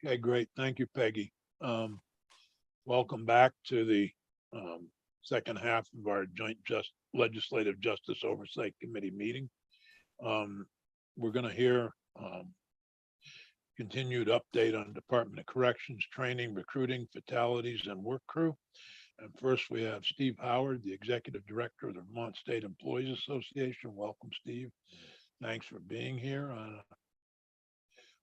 Okay, great. Thank you, Peggy. Welcome back to the second half of our joint Legislative Justice Oversight Committee meeting. We're going to hear continued update on Department of Corrections training, recruiting, fatalities, and work crew. And first, we have Steve Howard, the Executive Director of the Vermont State Employees Association. Welcome, Steve. Thanks for being here.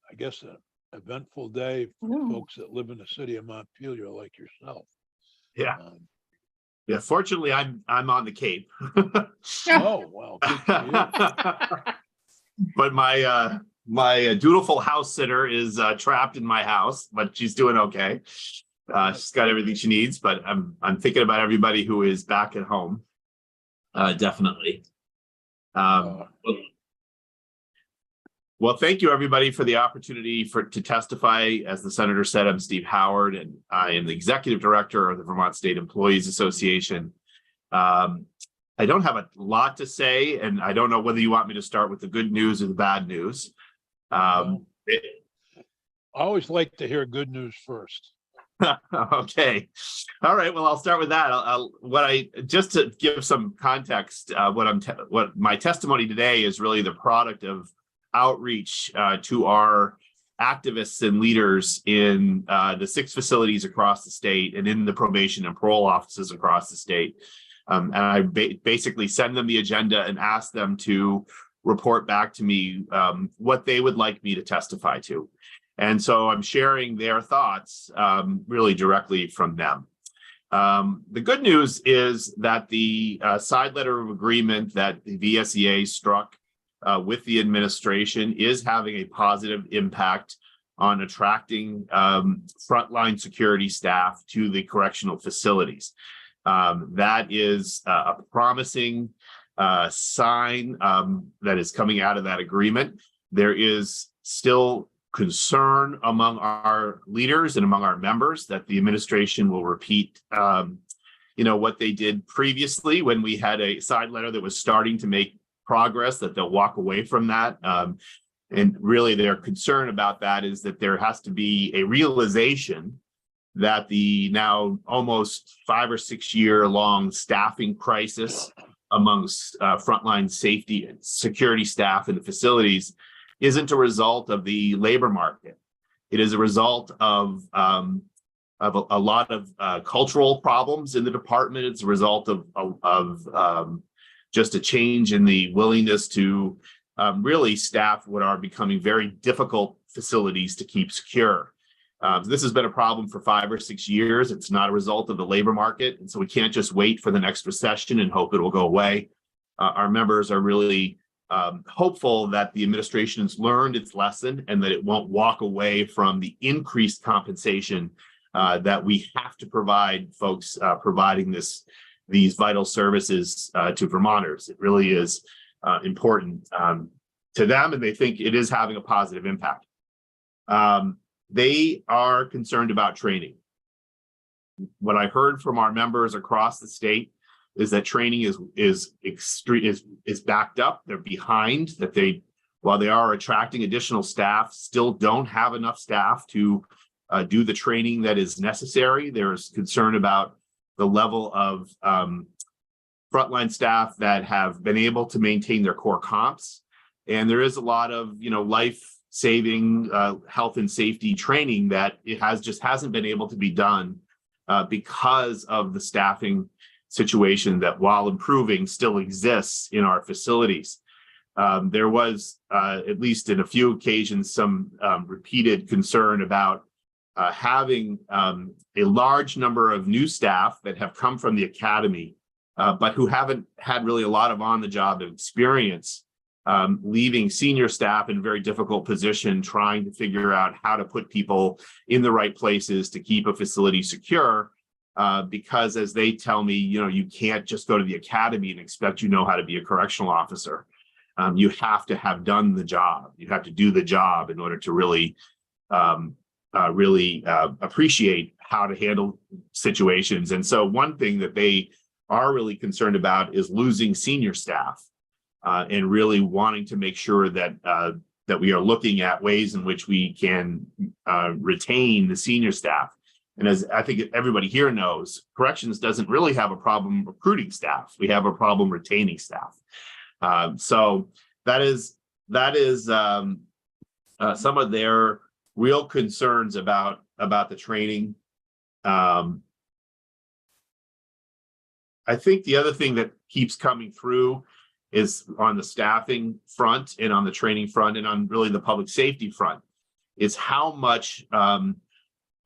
I guess an eventful day for folks that live in the city of Montpelier like yourself. Yeah. Yeah. Fortunately, I'm on the Cape. Oh, well, good for you. But my dutiful house sitter is trapped in my house, but she's doing okay. She's got everything she needs, but I'm thinking about everybody who is back at home. Definitely. Well, thank you everybody for the opportunity to testify. As the senator said, I'm Steve Howard, and I am the executive director of the Vermont State Employees Association. I don't have a lot to say, and I don't know whether you want me to start with the good news or the bad news. I always like to hear good news first. Okay. All right. Well, I'll start with that. Just to give some context, what my testimony today is really the product of outreach to our activists and leaders in the 6 facilities across the state and in the probation and parole offices across the state. And I basically send them the agenda and ask them to report back to me what they would like me to testify to. And so I'm sharing their thoughts really directly from them. The good news is that the side letter of agreement that the VSEA struck with the administration is having a positive impact on attracting frontline security staff to the correctional facilities. That is a promising sign that is coming out of that agreement. There is still concern among our leaders and among our members that the administration will repeat what they did previously when we had a side letter that was starting to make progress, that they'll walk away from that. And really their concern about that is that there has to be a realization that the now almost 5 or 6 year long staffing crisis amongst frontline safety and security staff in the facilities isn't a result of the labor market. It is a result of a lot of cultural problems in the department. It's a result of just a change in the willingness to really staff what are becoming very difficult facilities to keep secure. This has been a problem for 5 or 6 years. It's not a result of the labor market. And so we can't just wait for the next recession and hope it will go away. Our members are really hopeful that the administration has learned its lesson and that it won't walk away from the increased compensation that we have to provide folks providing these vital services to Vermonters. It really is important to them, and they think it is having a positive impact. They are concerned about training. What I heard from our members across the state is that training is backed up. They're behind. That while they are attracting additional staff, still don't have enough staff to do the training that is necessary. There's concern about the level of frontline staff that have been able to maintain their core comps, and there is a lot of life-saving health and safety training that just hasn't been able to be done because of the staffing situation that, while improving, still exists in our facilities. There was, at least in a few occasions, some repeated concern about having a large number of new staff that have come from the academy, but who haven't had really a lot of on-the-job experience, leaving senior staff in a very difficult position, trying to figure out how to put people in the right places to keep a facility secure. Because as they tell me, you can't just go to the academy and expect how to be a correctional officer. You have to have done the job. You have to do the job in order to really appreciate how to handle situations. And so one thing that they are really concerned about is losing senior staff and really wanting to make sure that that we are looking at ways in which we can retain the senior staff. And as I think everybody here knows, corrections doesn't really have a problem recruiting staff. We have a problem retaining staff. So that is some of their real concerns about the training. I think the other thing that keeps coming through is on the staffing front and on the training front and on really the public safety front is how much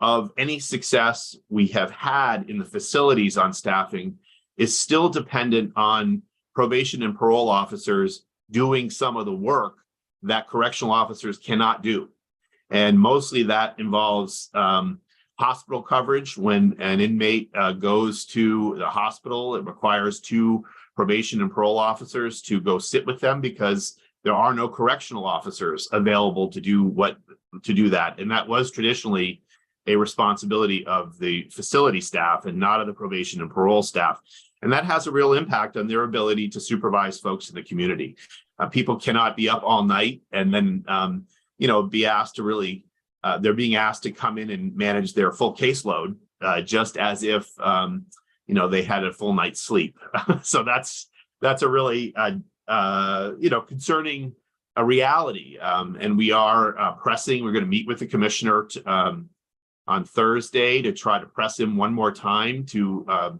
of any success we have had in the facilities on staffing is still dependent on probation and parole officers doing some of the work that correctional officers cannot do. And mostly that involves hospital coverage. When an inmate goes to the hospital, it requires 2 probation and parole officers to go sit with them because there are no correctional officers available to do that. And that was traditionally a responsibility of the facility staff and not of the probation and parole staff. And that has a real impact on their ability to supervise folks in the community. People cannot be up all night and then, be asked to really, they're being asked to come in and manage their full caseload, just as if, they had a full night's sleep. So that's a really, concerning reality. And we are pressing, we're going to meet with the commissioner on Thursday to try to press him one more time to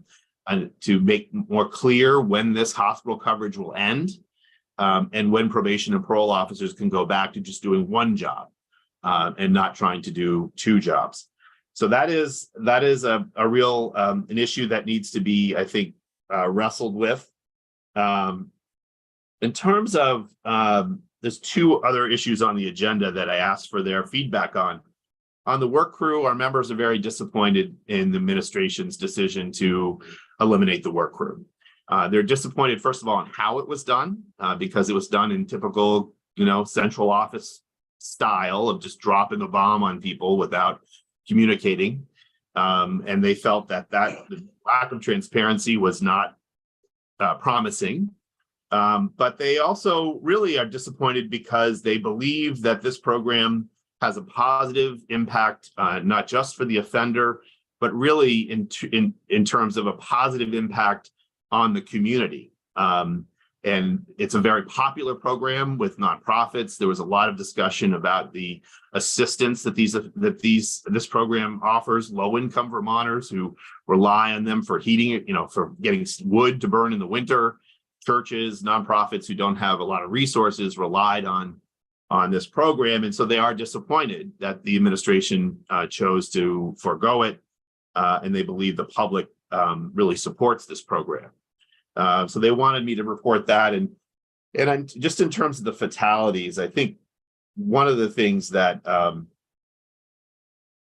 make more clear when this hospital coverage will end, and when probation and parole officers can go back to just doing one job and not trying to do 2 jobs. So that is a real an issue that needs to be, I think, wrestled with. In terms of there's 2 other issues on the agenda that I asked for their feedback on. On the work crew, our members are very disappointed in the administration's decision to eliminate the work crew. They're disappointed, first of all, in how it was done, because it was done in typical, central office style of just dropping the bomb on people without communicating. And they felt that the lack of transparency was not promising. But they also really are disappointed because they believe that this program has a positive impact, not just for the offender, but really in terms of a positive impact on the community. And it's a very popular program with nonprofits. There was a lot of discussion about the assistance that this program offers low-income Vermonters who rely on them for heating, for getting wood to burn in the winter. Churches, nonprofits who don't have a lot of resources relied on this program. And so they are disappointed that the administration chose to forego it. And they believe the public really supports this program. So they wanted me to report that. And I'm, just in terms of the fatalities, I think one of the things that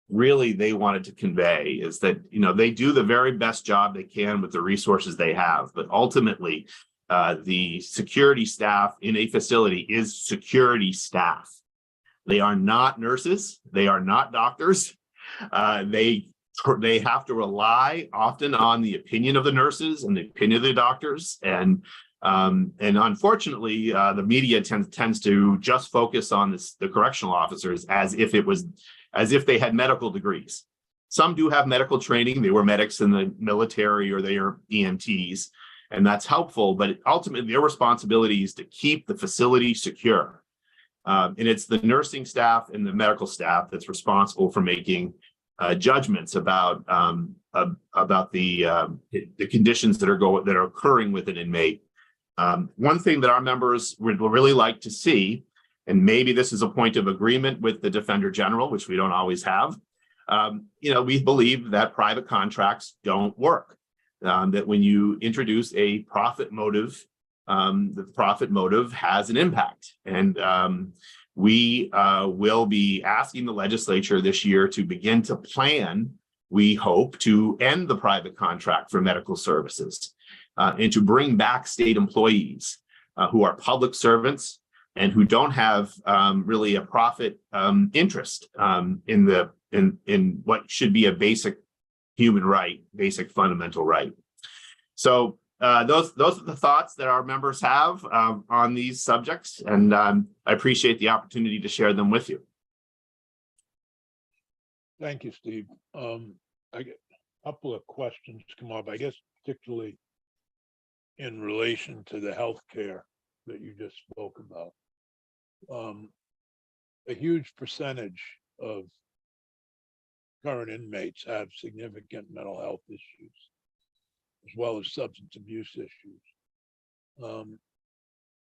really they wanted to convey is that, they do the very best job they can with the resources they have. But ultimately, the security staff in a facility is security staff. They are not nurses. They are not doctors. They have to rely often on the opinion of the nurses and the opinion of the doctors. And unfortunately, the media tends to just focus on the correctional officers as if they had medical degrees. Some do have medical training. They were medics in the military or they are EMTs. And that's helpful, but ultimately their responsibility is to keep the facility secure. And it's the nursing staff and the medical staff that's responsible for making judgments about the conditions that are occurring with an inmate. One thing that our members would really like to see, and maybe this is a point of agreement with the Defender General, which we don't always have, we believe that private contracts don't work. That when you introduce a profit motive, the profit motive has an impact. And we will be asking the legislature this year to begin to plan, we hope, to end the private contract for medical services and to bring back state employees who are public servants and who don't have really a profit interest in what should be a basic human right, basic fundamental right. So those are the thoughts that our members have on these subjects, and I appreciate the opportunity to share them with you. Thank you, Steve. I get a couple of questions come up, I guess, particularly in relation to the healthcare that you just spoke about. A huge percentage of current inmates have significant mental health issues, as well as substance abuse issues.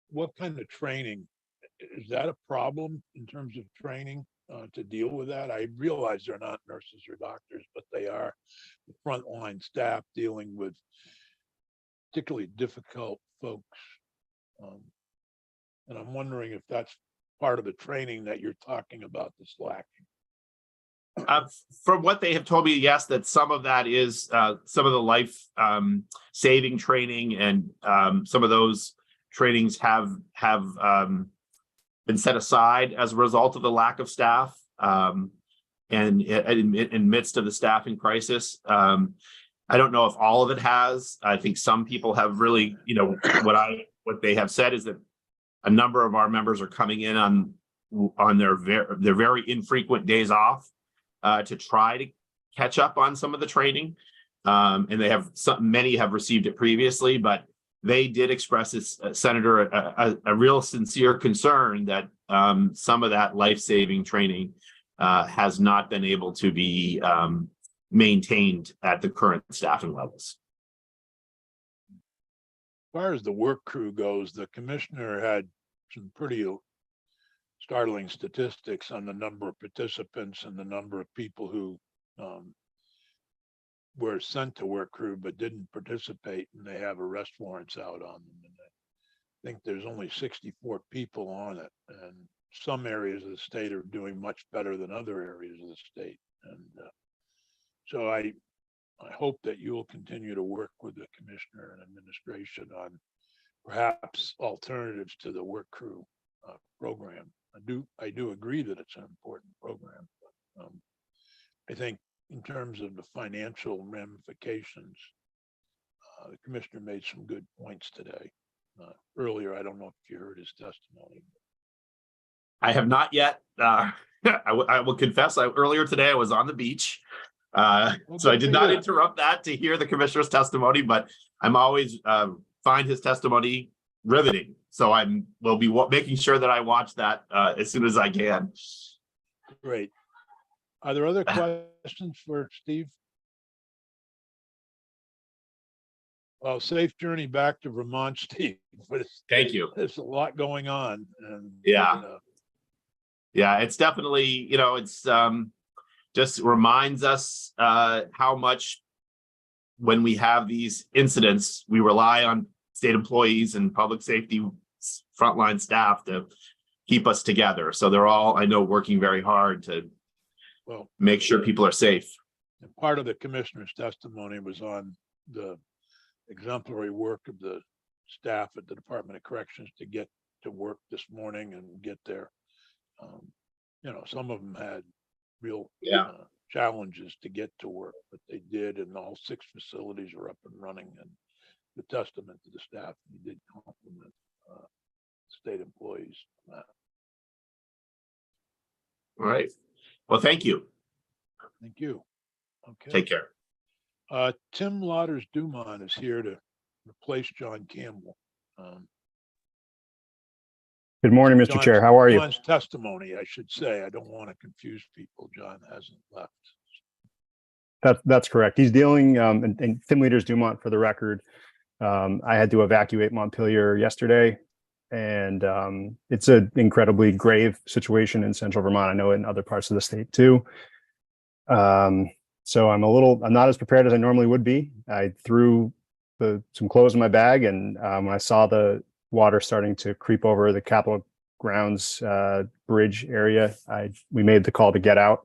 What kind of training, is that a problem in terms of training to deal with that? I realize they're not nurses or doctors, but they are the frontline staff dealing with particularly difficult folks. And I'm wondering if that's part of the training that you're talking about that's lacking. From what they have told me, yes, that some of that is some of the life saving training, and some of those trainings have been set aside as a result of the lack of staff, and in midst of the staffing crisis. I don't know if all of it has. I think some people have really, what they have said is that a number of our members are coming in on their very infrequent days off to try to catch up on some of the training, and they have many have received it previously, but they did express, Senator, a real sincere concern that some of that life-saving training has not been able to be maintained at the current staffing levels. As far as the work crew goes, the commissioner had some pretty startling statistics on the number of participants and the number of people who were sent to work crew but didn't participate, and they have arrest warrants out on them. And I think there's only 64 people on it, and some areas of the state are doing much better than other areas of the state. And so I hope that you will continue to work with the commissioner and administration on perhaps alternatives to the work crew program. I do agree that it's an important program, but I think in terms of the financial ramifications, the commissioner made some good points today. Earlier, I don't know if you heard his testimony. I have not yet. I will confess, earlier today I was on the beach. So I did not interrupt that to hear the commissioner's testimony, but I'm always find his testimony riveting. So will be making sure that I watch that as soon as I can. Great. Are there other questions for Steve? Well, safe journey back to Vermont, Steve. Thank you. There's a lot going on. And yeah, it's definitely, it's just reminds us how much when we have these incidents, we rely on state employees and public safety frontline staff to keep us together. So they're all, I know, working very hard to make sure people are safe. And part of the commissioner's testimony was on the exemplary work of the staff at the Department of Corrections to get to work this morning and get there. Some of them had real challenges to get to work, but they did, and all 6 facilities are up and running, and the testament to the staff. He did compliment state employees on that. All right. Well, thank you. Thank you. Okay. Take care. Tim Lauders Dumont is here to replace John Campbell. Good morning, Mr. Chair. How are you? John's testimony, I should say. I don't want to confuse people. John hasn't left. That's correct. He's dealing, and Tim Leaders Dumont, for the record, I had to evacuate Montpelier yesterday, and it's an incredibly grave situation in central Vermont. I know in other parts of the state too. So I'm not as prepared as I normally would be. I threw some clothes in my bag, and when I saw the water starting to creep over the Capitol grounds bridge area, we made the call to get out.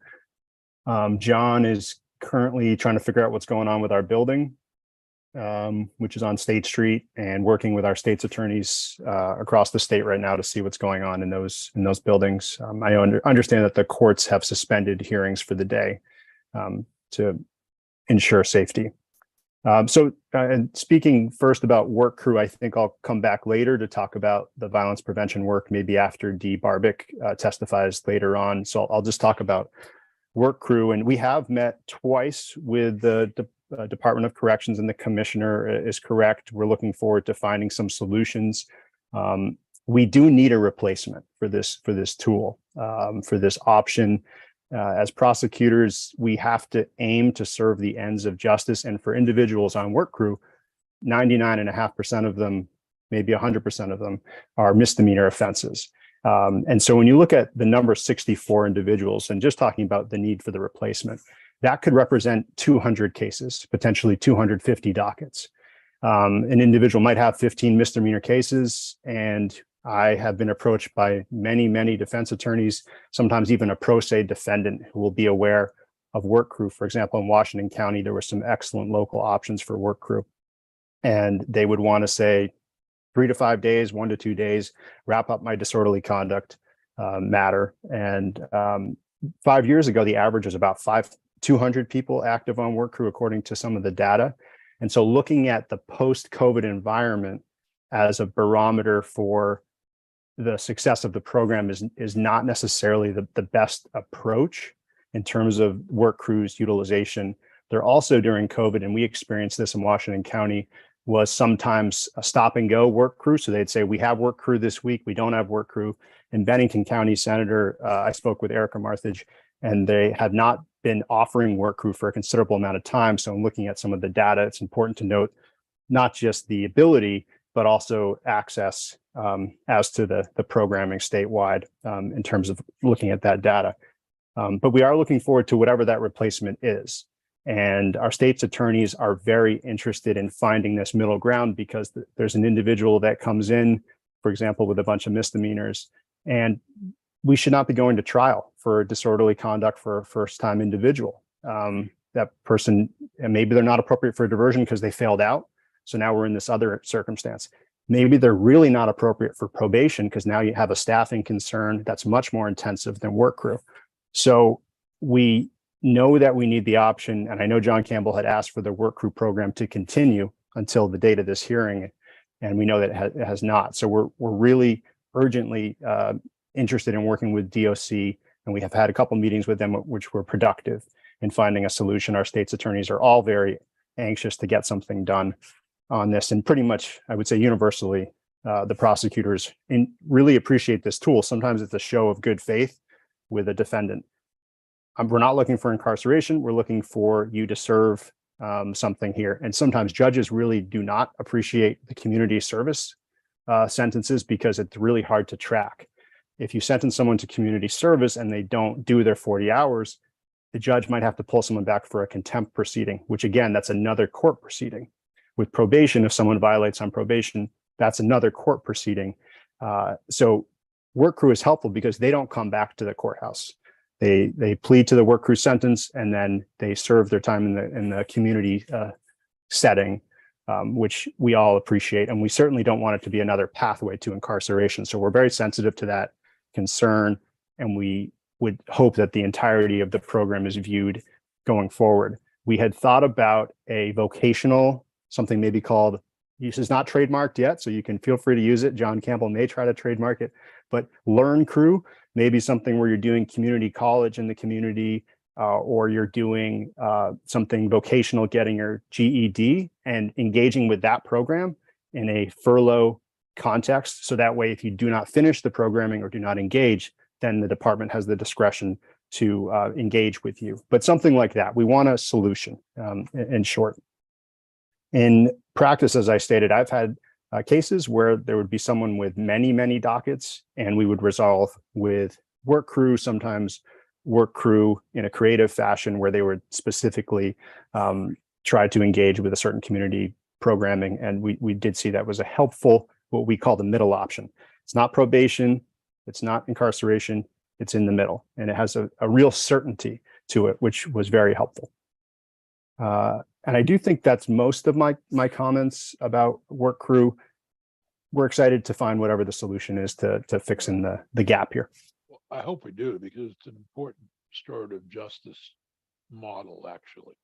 John is currently trying to figure out what's going on with our building, which is on State Street, and working with our state's attorneys across the state right now to see what's going on in those buildings. I understand that the courts have suspended hearings for the day to ensure safety. And speaking first about work crew, I think I'll come back later to talk about the violence prevention work, maybe after Dee Barbic testifies later on. So I'll just talk about work crew. And we have met twice with the Department of Corrections, and the commissioner is correct. We're looking forward to finding some solutions. We do need a replacement for this tool, for this option. As prosecutors, we have to aim to serve the ends of justice. And for individuals on work crew, 99.5% of them, maybe 100% of them, are misdemeanor offenses. And so when you look at the number 64 individuals, and just talking about the need for the replacement, that could represent 200 cases, potentially 250 dockets. An individual might have 15 misdemeanor cases, and I have been approached by many defense attorneys, sometimes even a pro se defendant who will be aware of work crew. For example, in Washington County, there were some excellent local options for work crew. And they would want to say 3 to 5 days, 1 to 2 days, wrap up my disorderly conduct matter. And 5 years ago, the average was about 200 people active on work crew, according to some of the data. And so looking at the post-COVID environment as a barometer for the success of the program is not necessarily the best approach in terms of work crews utilization. They're also, during COVID, and we experienced this in Washington County, was sometimes a stop and go work crew. So they'd say, we have work crew this week, we don't have work crew. In Bennington County, Senator, I spoke with Erica Marthage, and they have not been offering work crew for a considerable amount of time. So in looking at some of the data, it's important to note not just the ability, but also access as to the programming statewide in terms of looking at that data. But we are looking forward to whatever that replacement is. And our state's attorneys are very interested in finding this middle ground, because there's an individual that comes in, for example, with a bunch of misdemeanors, and we should not be going to trial for disorderly conduct for a first-time individual. That person, and maybe they're not appropriate for diversion because they failed out. So now we're in this other circumstance. Maybe they're really not appropriate for probation because now you have a staffing concern that's much more intensive than work crew. So we know that we need the option, and I know John Campbell had asked for the work crew program to continue until the date of this hearing, and we know that it has not. So we're really urgently interested in working with DOC, and we have had a couple meetings with them which were productive in finding a solution. Our state's attorneys are all very anxious to get something done on this, and pretty much, I would say universally, the prosecutors really appreciate this tool. Sometimes it's a show of good faith with a defendant. We're not looking for incarceration. We're looking for you to serve something here. And sometimes judges really do not appreciate the community service sentences because it's really hard to track. If you sentence someone to community service and they don't do their 40 hours, the judge might have to pull someone back for a contempt proceeding, which again, that's another court proceeding. With probation, if someone violates on probation, that's another court proceeding. So work crew is helpful because they don't come back to the courthouse. They plead to the work crew sentence, and then they serve their time in the community setting, which we all appreciate. And we certainly don't want it to be another pathway to incarceration. So we're very sensitive to that concern, and we would hope that the entirety of the program is viewed going forward. We had thought about a vocational, something maybe called, this is not trademarked yet, so you can feel free to use it. John Campbell may try to trademark it, but Learn Crew, maybe something where you're doing community college in the community, or you're doing something vocational, getting your GED and engaging with that program in a furlough context. So that way, if you do not finish the programming or do not engage, then the department has the discretion to engage with you. But something like that, we want a solution in short. In practice, as I stated, I've had cases where there would be someone with many dockets, and we would resolve with work crew, sometimes work crew in a creative fashion where they would specifically try to engage with a certain community programming. And we did see that was a helpful, what we call the middle option. It's not probation, it's not incarceration, it's in the middle. And it has a real certainty to it, which was very helpful. And I do think that's most of my comments about work crew. We're excited to find whatever the solution is to fixing the gap here. Well, I hope we do, because it's an important restorative justice model, actually.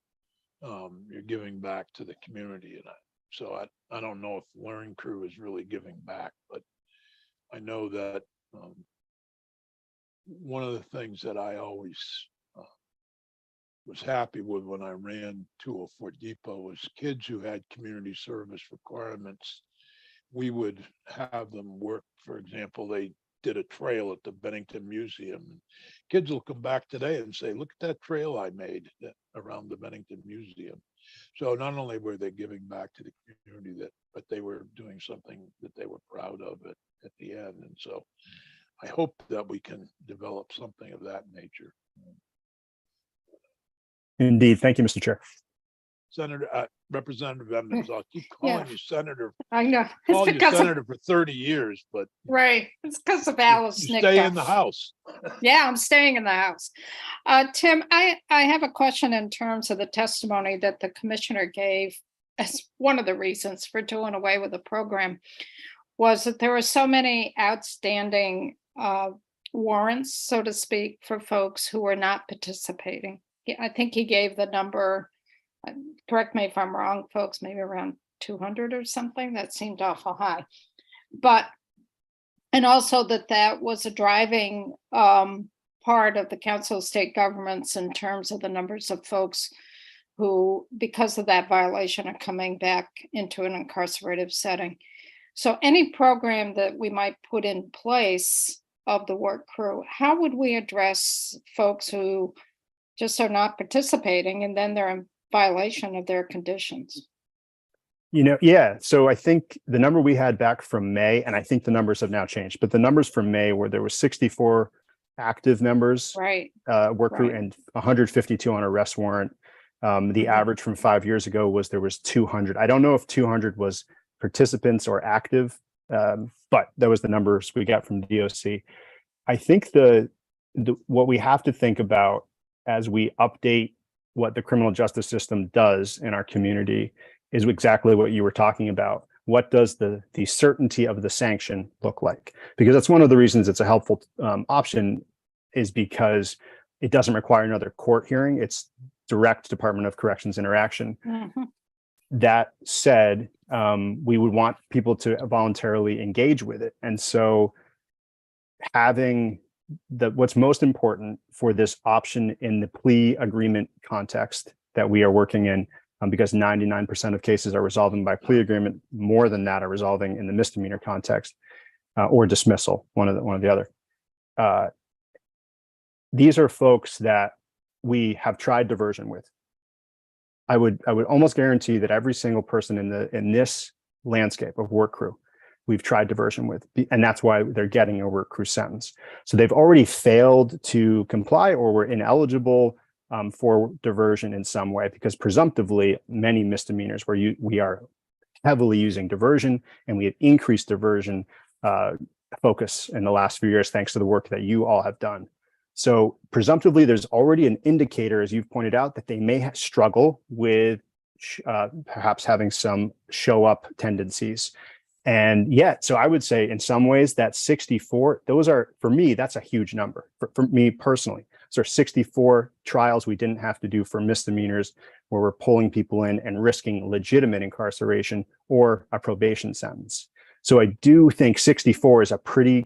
you're giving back to the community. And so I don't know if Learn Crew is really giving back, but I know that one of the things that I always was happy with when I ran 204 Depot was kids who had community service requirements. We would have them work, for example, they did a trail at the Bennington Museum. Kids will come back today and say, look at that trail I made around the Bennington Museum. So not only were they giving back to the community, but they were doing something that they were proud of at the end. And so I hope that we can develop something of that nature. Indeed. Thank you, Mr. Chair. Senator, Representative Evans, I'll keep calling you Senator. I know. Called It's you because of, Senator for 30 years, but right. It's because of you Alice stay in the Nickduff. House. Yeah, I'm staying in the house. Tim, I have a question in terms of the testimony that the commissioner gave as one of the reasons for doing away with the program was that there were so many outstanding warrants, so to speak, for folks who were not participating. I think he gave the number, correct me if I'm wrong, folks, maybe around 200 or something. That seemed awful high. But, and also that was a driving part of the Council of State Governments in terms of the numbers of folks who, because of that violation, are coming back into an incarcerative setting. So any program that we might put in place of the work crew, how would we address folks who just are not participating and then they're in violation of their conditions? Yeah. So I think the number we had back from May, and I think the numbers have now changed, but the numbers from May where there were 64 active members, Right. Work crew, Right. and 152 on arrest warrant. The average from 5 years ago was there was 200. I don't know if 200 was participants or active, but that was the numbers we got from DOC. I think what we have to think about as we update what the criminal justice system does in our community is exactly what you were talking about. What does the certainty of the sanction look like? Because that's one of the reasons it's a helpful option, is because it doesn't require another court hearing. It's direct Department of Corrections interaction. Mm-hmm. That said, we would want people to voluntarily engage with it. And so having what's most important for this option in the plea agreement context that we are working in, because 99% of cases are resolving by plea agreement, more than that are resolving in the misdemeanor context or dismissal, one or the other. These are folks that we have tried diversion with. I would almost guarantee that every single person in this landscape of work crew, we've tried diversion with, and that's why they're getting a work crew sentence. So they've already failed to comply or were ineligible for diversion in some way, because presumptively many misdemeanors where we are heavily using diversion, and we have increased diversion focus in the last few years, thanks to the work that you all have done. So presumptively, there's already an indicator, as you've pointed out, that they may struggle with perhaps having some show up tendencies. And yet, so I would say in some ways that 64, those are, for me, that's a huge number for me personally. So 64 trials we didn't have to do for misdemeanors where we're pulling people in and risking legitimate incarceration or a probation sentence. So I do think 64 is a pretty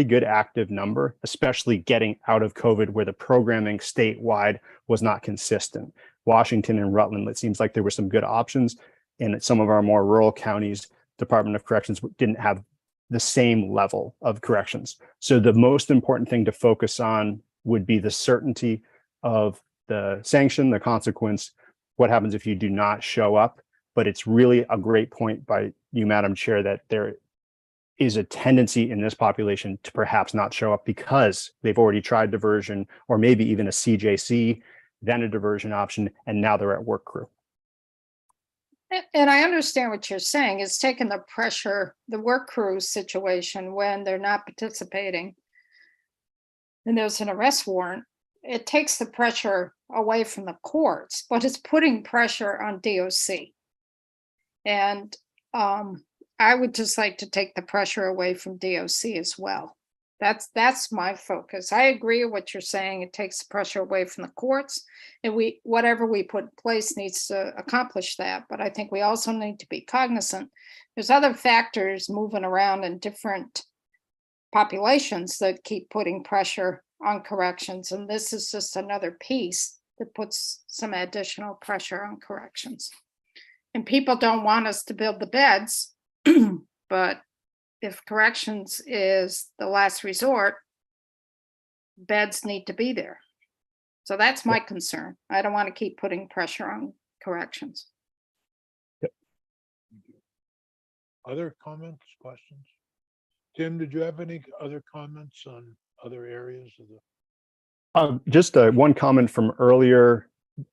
good active number, especially getting out of COVID where the programming statewide was not consistent. Washington and Rutland, it seems like there were some good options. In some of our more rural counties, Department of Corrections didn't have the same level of corrections. So the most important thing to focus on would be the certainty of the sanction, the consequence, what happens if you do not show up. But it's really a great point by you, Madam Chair, that there is a tendency in this population to perhaps not show up because they've already tried diversion, or maybe even a CJC, then a diversion option, and now they're at work crew. And I understand what you're saying. It's taking the pressure, the work crew situation when they're not participating and there's an arrest warrant, it takes the pressure away from the courts, but it's putting pressure on DOC. And I would just like to take the pressure away from DOC as well. That's my focus. I agree with what you're saying. It takes pressure away from the courts, and whatever we put in place needs to accomplish that. But I think we also need to be cognizant. There's other factors moving around in different populations that keep putting pressure on corrections, and this is just another piece that puts some additional pressure on corrections. And people don't want us to build the beds, but if corrections is the last resort, beds need to be there. So that's my concern. I don't want to keep putting pressure on corrections. Other comments, questions? Tim, did you have any other comments on other areas of the? Just one comment from earlier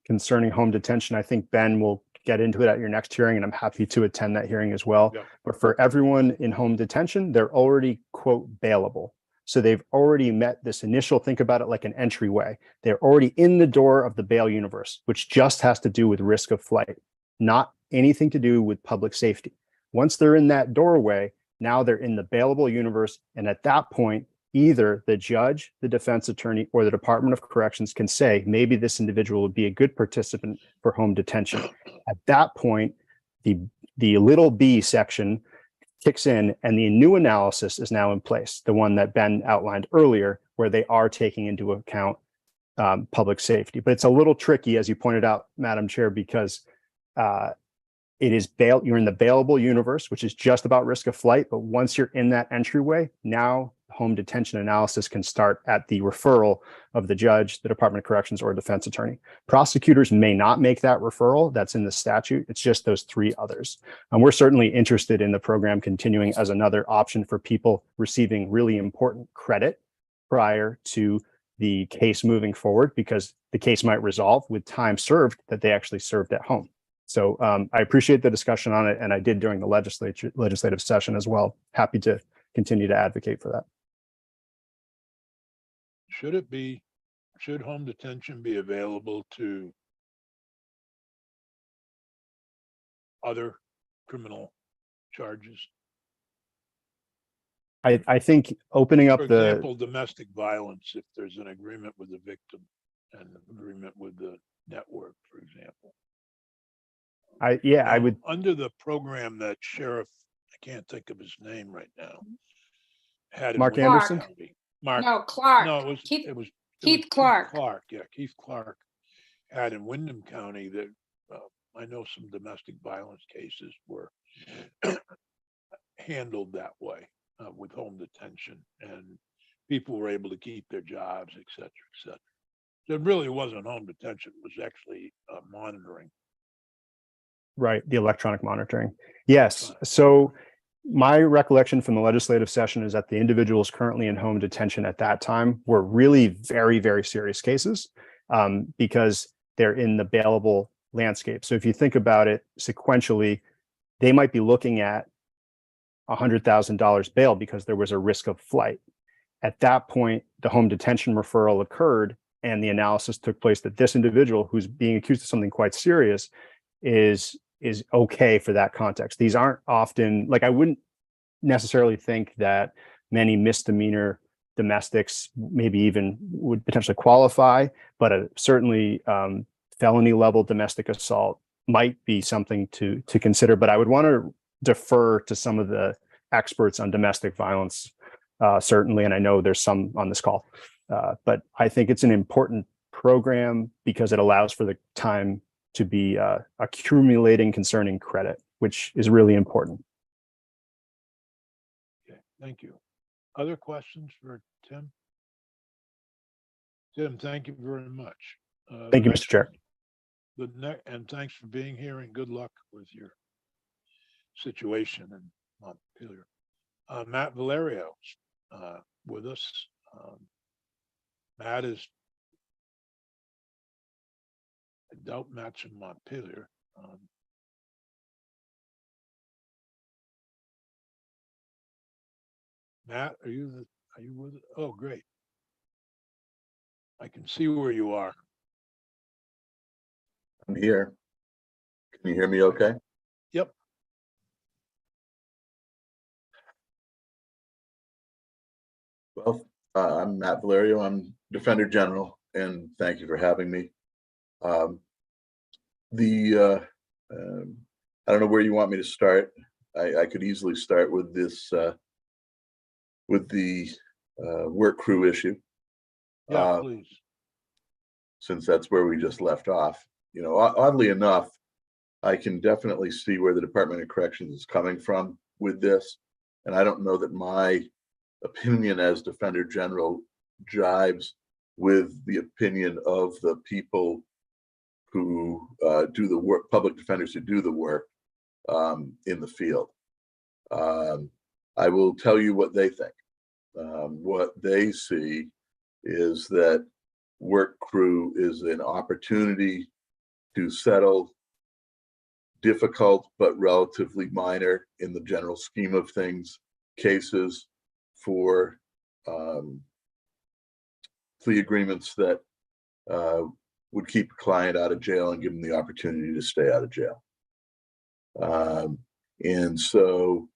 concerning home detention. I think Ben will get into it at your next hearing, and I'm happy to attend that hearing as well. Yeah. But for everyone in home detention, they're already, quote, bailable. So they've already met this initial, think about it like an entryway. They're already in the door of the bail universe, which just has to do with risk of flight, not anything to do with public safety. Once they're in that doorway, now they're in the bailable universe. And at that point, either the judge, the defense attorney, or the Department of Corrections can say, maybe this individual would be a good participant for home detention. At that point, the little b section kicks in, and the new analysis is now in place, the one that Ben outlined earlier, where they are taking into account public safety. But it's a little tricky, as you pointed out, Madam Chair, because it is you're in the bailable universe, which is just about risk of flight. But once you're in that entryway, now home detention analysis can start at the referral of the judge, the Department of Corrections, or defense attorney. Prosecutors may not make that referral. That's in the statute. It's just those three others. And we're certainly interested in the program continuing as another option for people receiving really important credit prior to the case moving forward, because the case might resolve with time served that they actually served at home. So I appreciate the discussion on it, and I did during the legislative session as well. Happy to continue to advocate for that. Should home detention be available to other criminal charges? I think opening up For example, domestic violence, if there's an agreement with the victim and an agreement with the network, for example. I would, under the program that Sheriff, I can't think of his name right now, had in Mark Wayne Anderson? County. Mark, No, Clark. no, Keith, it was Keith Clark. Keith Clark had in Wyndham County that I know some domestic violence cases were handled that way with home detention, and people were able to keep their jobs, et cetera, et cetera. So it really wasn't home detention, it was actually monitoring. right, the electronic monitoring. Yes. So my recollection from the legislative session is that the individuals currently in home detention at that time were really very, very serious cases because they're in the bailable landscape. So if you think about it sequentially, they might be looking at $100,000 bail because there was a risk of flight. At that point, the home detention referral occurred, and the analysis took place that this individual who's being accused of something quite serious is okay for that context. These aren't often, like, I wouldn't necessarily think that many misdemeanor domestics maybe even would potentially qualify, but certainly felony level domestic assault might be something to consider. But I would want to defer to some of the experts on domestic violence, certainly, and I know there's some on this call, but I think it's an important program because it allows for the time to be accumulating concerning credit, which is really important. Okay, thank you. Other questions for Tim? Tim, thank you very much. Thank you, Mr. Chair. And thanks for being here, and good luck with your situation in Montpelier. Matt Valerio with us. Matt is, I doubt Matt's in Montpelier. Matt, are you with it? Oh, great. I can see where you are. I'm here. Can you hear me okay? Yep. Well, I'm Matt Valerio. I'm Defender General, and thank you for having me. Um, I don't know where you want me to start. I could easily start with this, with the work crew issue, Yeah, please. since that's where we just left off. You know, oddly enough, I can definitely see where the Department of Corrections is coming from with this. And I don't know that my opinion as Defender General jives with the opinion of the people who do the work, public defenders who do the work in the field. I will tell you what they think. What they see is that work crew is an opportunity to settle difficult but relatively minor in the general scheme of things cases for plea agreements that would keep a client out of jail and give them the opportunity to stay out of jail. And so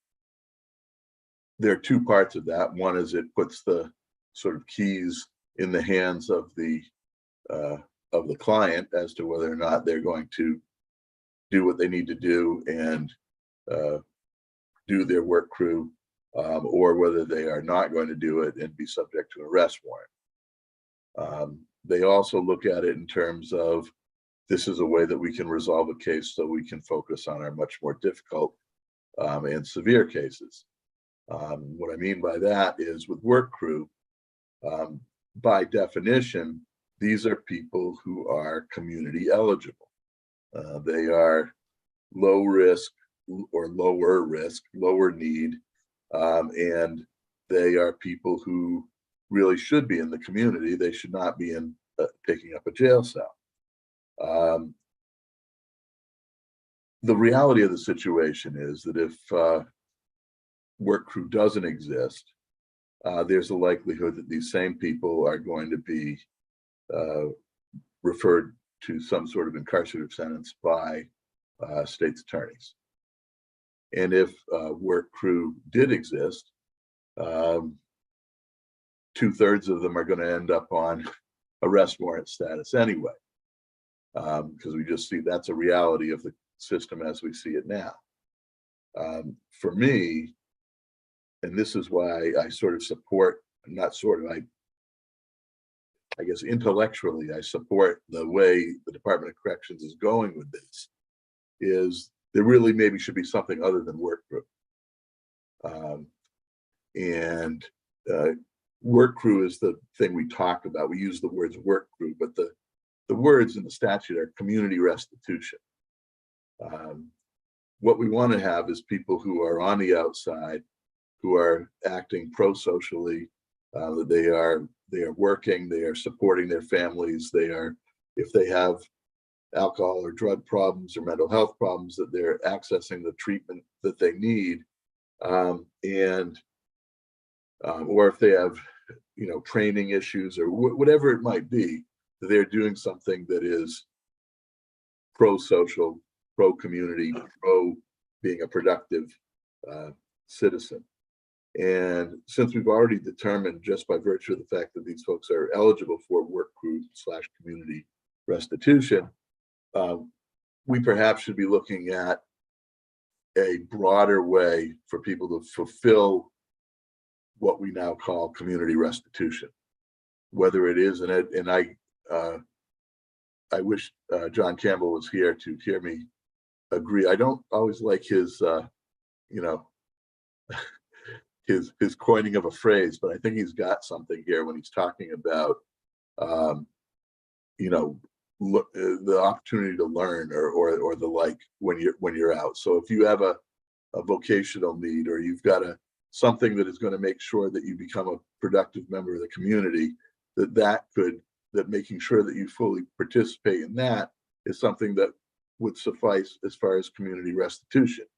there are two parts of that. One is it puts the sort of keys in the hands of the client as to whether or not they're going to do what they need to do and do their work crew, or whether they are not going to do it and be subject to an arrest warrant. They also look at it in terms of, this is a way that we can resolve a case so we can focus on our much more difficult and severe cases. What I mean by that is, with work crew, by definition, these are people who are community eligible. They are low risk or lower risk, lower need, and they are people who really should be in the community. They should not be in picking up a jail cell. The reality of the situation is that if work crew doesn't exist, there's a likelihood that these same people are going to be referred to some sort of incarcerative sentence by state's attorneys. And if work crew did exist, 2/3 of them are going to end up on arrest warrant status anyway, because we just see that's a reality of the system as we see it now. For me, and this is why I sort of support, not sort of, I guess intellectually, I support the way the Department of Corrections is going with this, is there really maybe should be something other than work crew. Work crew is the thing we talk about. We use the words work crew, but the words in the statute are community restitution. What we want to have is people who are on the outside, who are acting pro-socially, that they are working, they are supporting their families, they are, if they have alcohol or drug problems or mental health problems, that they're accessing the treatment that they need, or if they have, training issues or whatever it might be, that they're doing something that is pro-social, pro-community, pro being a productive citizen. And since we've already determined, just by virtue of the fact that these folks are eligible for work crew / community restitution, we perhaps should be looking at a broader way for people to fulfill what we now call community restitution, whether it is, and I wish John Campbell was here to hear me agree. I don't always like his, his coining of a phrase, but I think he's got something here when he's talking about, the opportunity to learn or the like when you're out. So if you have a vocational need, or you've got something that is going to make sure that you become a productive member of the community, that making sure that you fully participate in that is something that would suffice as far as community restitution.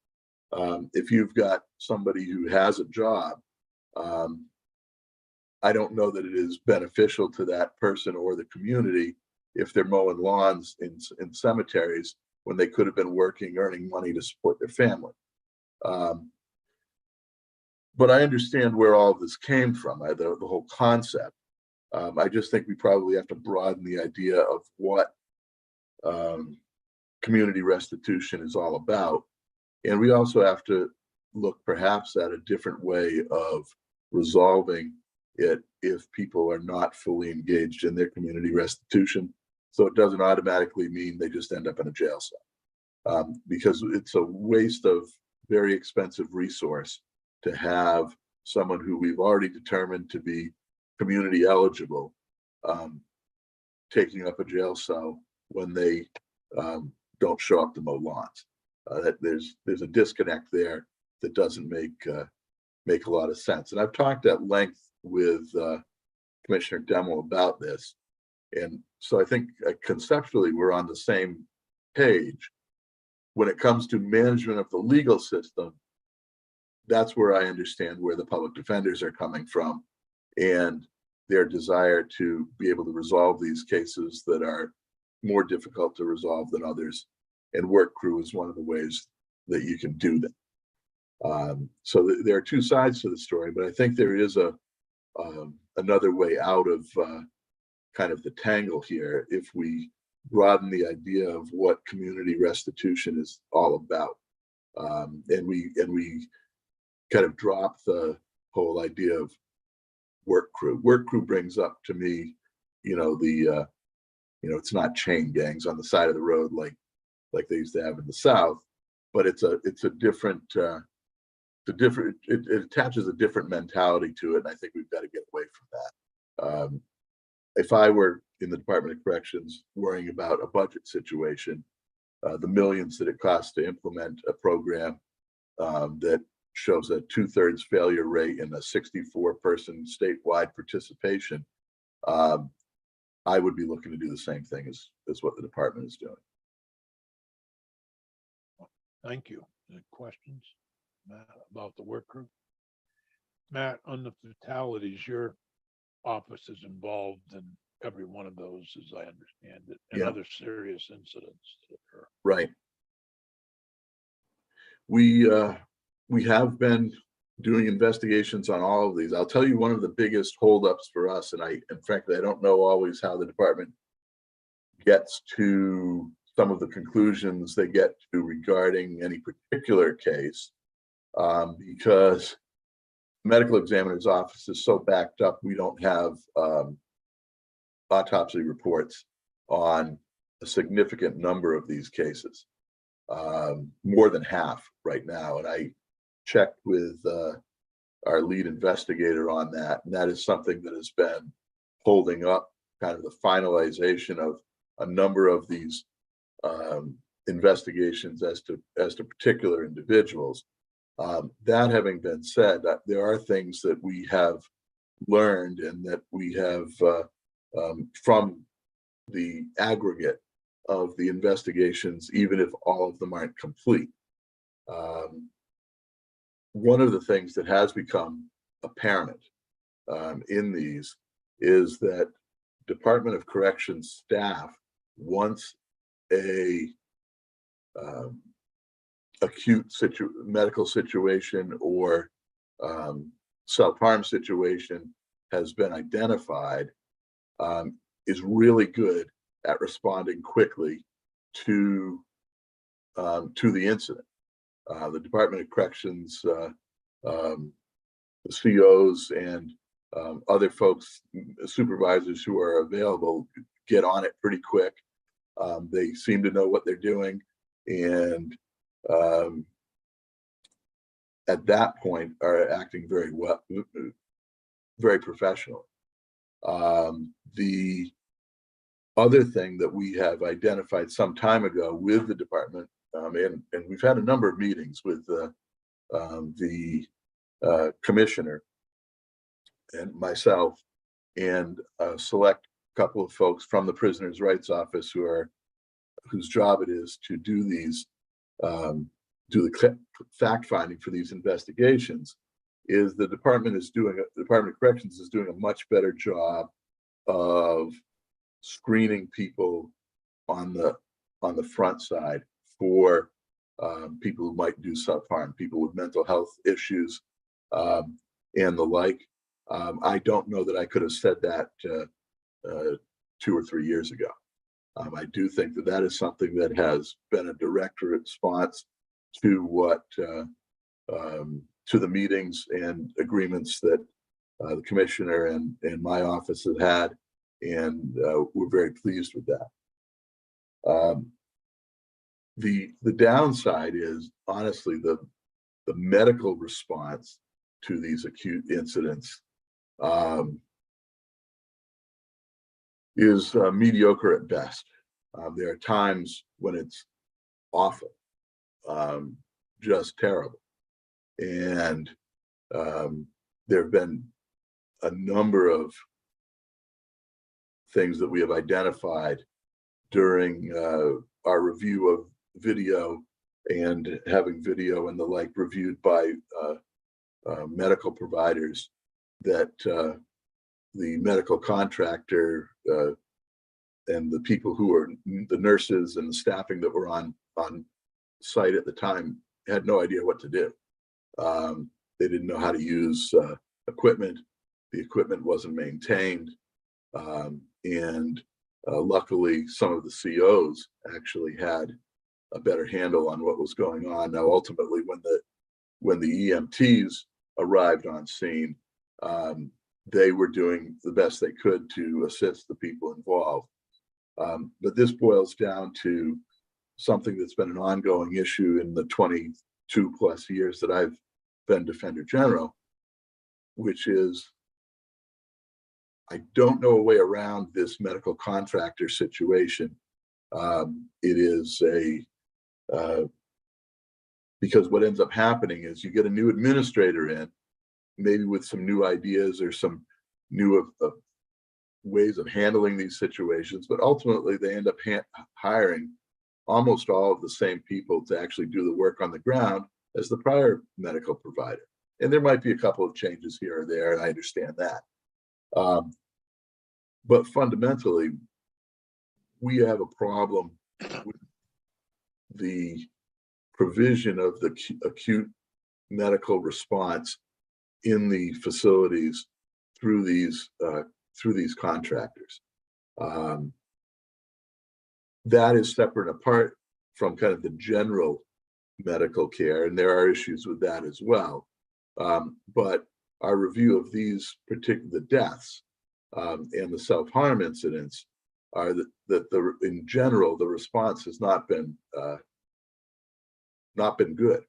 If you've got somebody who has a job, I don't know that it is beneficial to that person or the community if they're mowing lawns in cemeteries when they could have been working, earning money to support their family. but I understand where all of this came from, the whole concept. I just think we probably have to broaden the idea of what community restitution is all about. And we also have to look perhaps at a different way of resolving it if people are not fully engaged in their community restitution. So it doesn't automatically mean they just end up in a jail cell, because it's a waste of very expensive resource to have someone who we've already determined to be community eligible taking up a jail cell when they don't show up to mow lawns. That there's a disconnect there that doesn't make a lot of sense. And I've talked at length with Commissioner Demo about this, and so I think conceptually we're on the same page. When it comes to management of the legal system, that's where I understand where the public defenders are coming from and their desire to be able to resolve these cases that are more difficult to resolve than others. And work crew is one of the ways that you can do that. So there are two sides to the story, but I think there is another way out of kind of the tangle here if we broaden the idea of what community restitution is all about, and we kind of drop the whole idea of work crew. Work crew brings up to me, it's not chain gangs on the side of the road like they used to have in the South, but it attaches a different mentality to it, and I think we've got to get away from that. If I were in the Department of Corrections worrying about a budget situation, the millions that it costs to implement a program that shows a 2/3 failure rate and a 64-person statewide participation, I would be looking to do the same thing as what the department is doing. Thank you. Any questions, Matt, about the work group? Matt, on the fatalities, your office is involved in every one of those, as I understand it, and Yeah. other serious incidents that occur. Right. We have been doing investigations on all of these. I'll tell you one of the biggest holdups for us, and frankly, I don't know always how the department gets to some of the conclusions they get to regarding any particular case, because the medical examiner's office is so backed up, we don't have autopsy reports on a significant number of these cases, more than half right now. And I checked with our lead investigator on that, and that is something that has been holding up kind of the finalization of a number of these investigations as to particular individuals. That having been said, there are things that we have learned and that we have from the aggregate of the investigations, even if all of them aren't complete. One of the things that has become apparent in these is that Department of Corrections staff, once a acute medical situation or self-harm situation has been identified, is really good at responding quickly to the incident. The Department of Corrections, the COs and other folks, supervisors who are available, get on it pretty quick. They seem to know what they're doing, and at that point are acting very well, very professional. The other thing that we have identified some time ago with the department, and we've had a number of meetings with the commissioner and myself and a select couple of folks from the Prisoners' Rights Office whose job it is to do these, do the fact finding for these investigations, is the Department of Corrections is doing a much better job of screening people on the front side for people who might do self-harm, people with mental health issues, and the like. I don't know that I could have said that 2 or 3 years ago. I do think that that is something that has been a direct response to what to the meetings and agreements that the commissioner and my office have had, and we're very pleased with that. The downside is honestly the medical response to these acute incidents is mediocre at best. There are times when it's awful, just terrible. And there have been a number of things that we have identified during our review of video and having video and the like reviewed by medical providers that the medical contractor and the people who were the nurses and the staffing that were on site at the time had no idea what to do. They didn't know how to use equipment. The equipment wasn't maintained. And luckily, some of the COs actually had a better handle on what was going on. Now, ultimately, when the EMTs arrived on scene, they were doing the best they could to assist the people involved. But this boils down to something that's been an ongoing issue in the 22 plus years that I've been Defender General, which is I don't know a way around this medical contractor situation. It is because what ends up happening is you get a new administrator in, maybe with some new ideas or some new ways of handling these situations, but ultimately they end up hiring almost all of the same people to actually do the work on the ground as the prior medical provider. And there might be a couple of changes here or there, and I understand that. But fundamentally, we have a problem with the provision of the acute medical response in the facilities through these contractors. That is separate and apart from kind of the general medical care, and there are issues with that as well. But our review of these particular deaths and the self-harm incidents are that in general the response has not been good,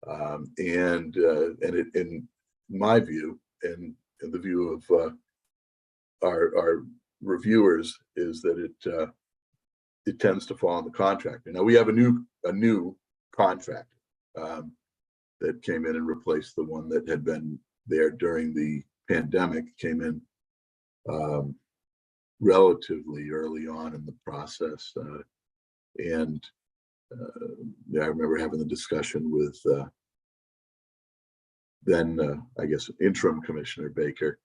and it, in my view and in the view of our reviewers, is that it tends to fall on the contractor. Now we have a new contractor that came in and replaced the one that had been there during the pandemic. Came in relatively early on in the process, and I remember having the discussion with then I guess interim Commissioner Baker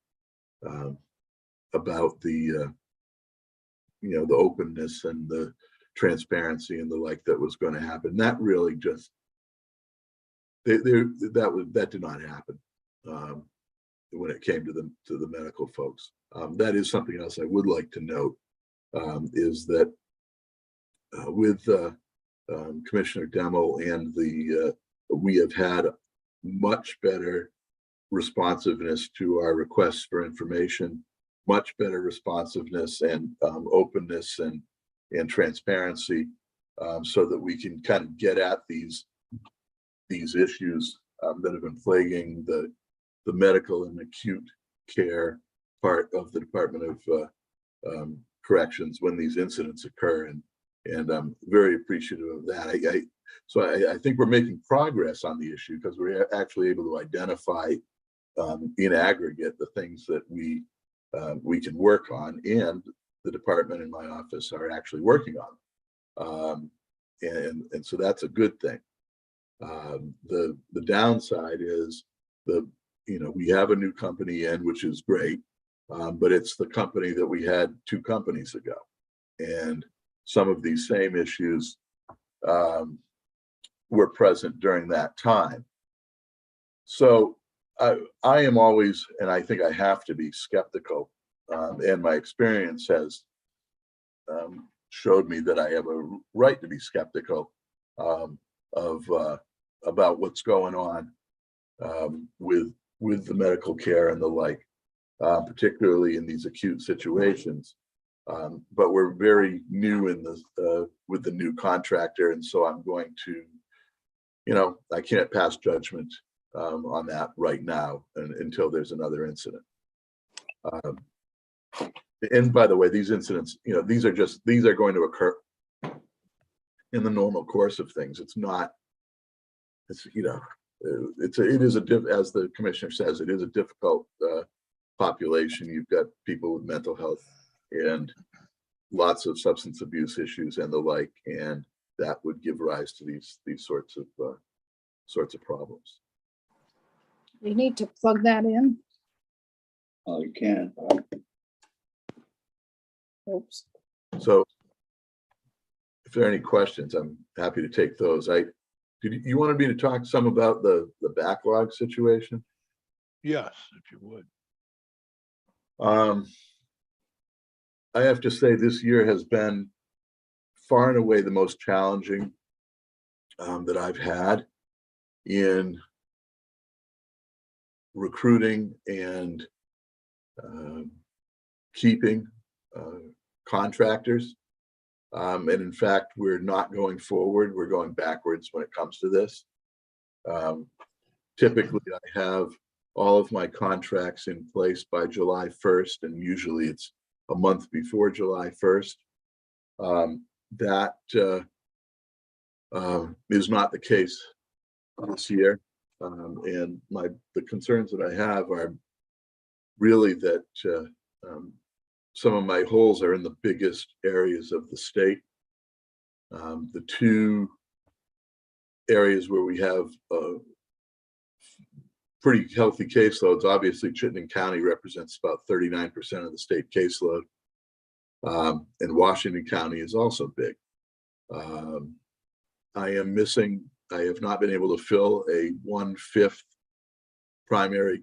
about the the openness and the transparency and the like that was going to happen. That really just that did not happen when it came to the medical folks. That is something else I would like to note, is that with Commissioner Demmel and we have had much better responsiveness to our requests for information, much better responsiveness and openness and transparency, so that we can kind of get at these issues that have been plaguing the medical and acute care part of the Department of Corrections when these incidents occur, and I'm very appreciative of that. So I think we're making progress on the issue because we're actually able to identify in aggregate the things that we can work on, and the department and my office are actually working on, and so that's a good thing. The downside is we have a new company in, which is great, but it's the company that we had 2 companies ago, and some of these same issues were present during that time. So I am always, and I think I have to be skeptical, and my experience has showed me that I have a right to be skeptical of about what's going on with the medical care and the like, particularly in these acute situations. But we're very new in the with the new contractor, and so I'm going to, I can't pass judgment on that right now until there's another incident. And by the way, these incidents, these are going to occur in the normal course of things. It's not, it's, it is as the commissioner says, it is a difficult population. You've got people with mental health and lots of substance abuse issues and the like, and that would give rise to these sorts of problems. You need to plug that in. Oh, you can. Oops. So if there are any questions, I'm happy to take those. You wanted me to talk some about the backlog situation? Yes, if you would. I have to say this year has been far and away the most challenging that I've had in recruiting and keeping contractors. And in fact, we're not going forward, we're going backwards when it comes to this. Typically, I have all of my contracts in place by July 1st, and usually it's a month before July 1st. That is not the case this year. And the concerns that I have are really that some of my holes are in the biggest areas of the state. The two areas where we have pretty healthy caseloads, obviously Chittenden County represents about 39% of the state caseload. And Washington County is also big. I have not been able to fill a 1/5 primary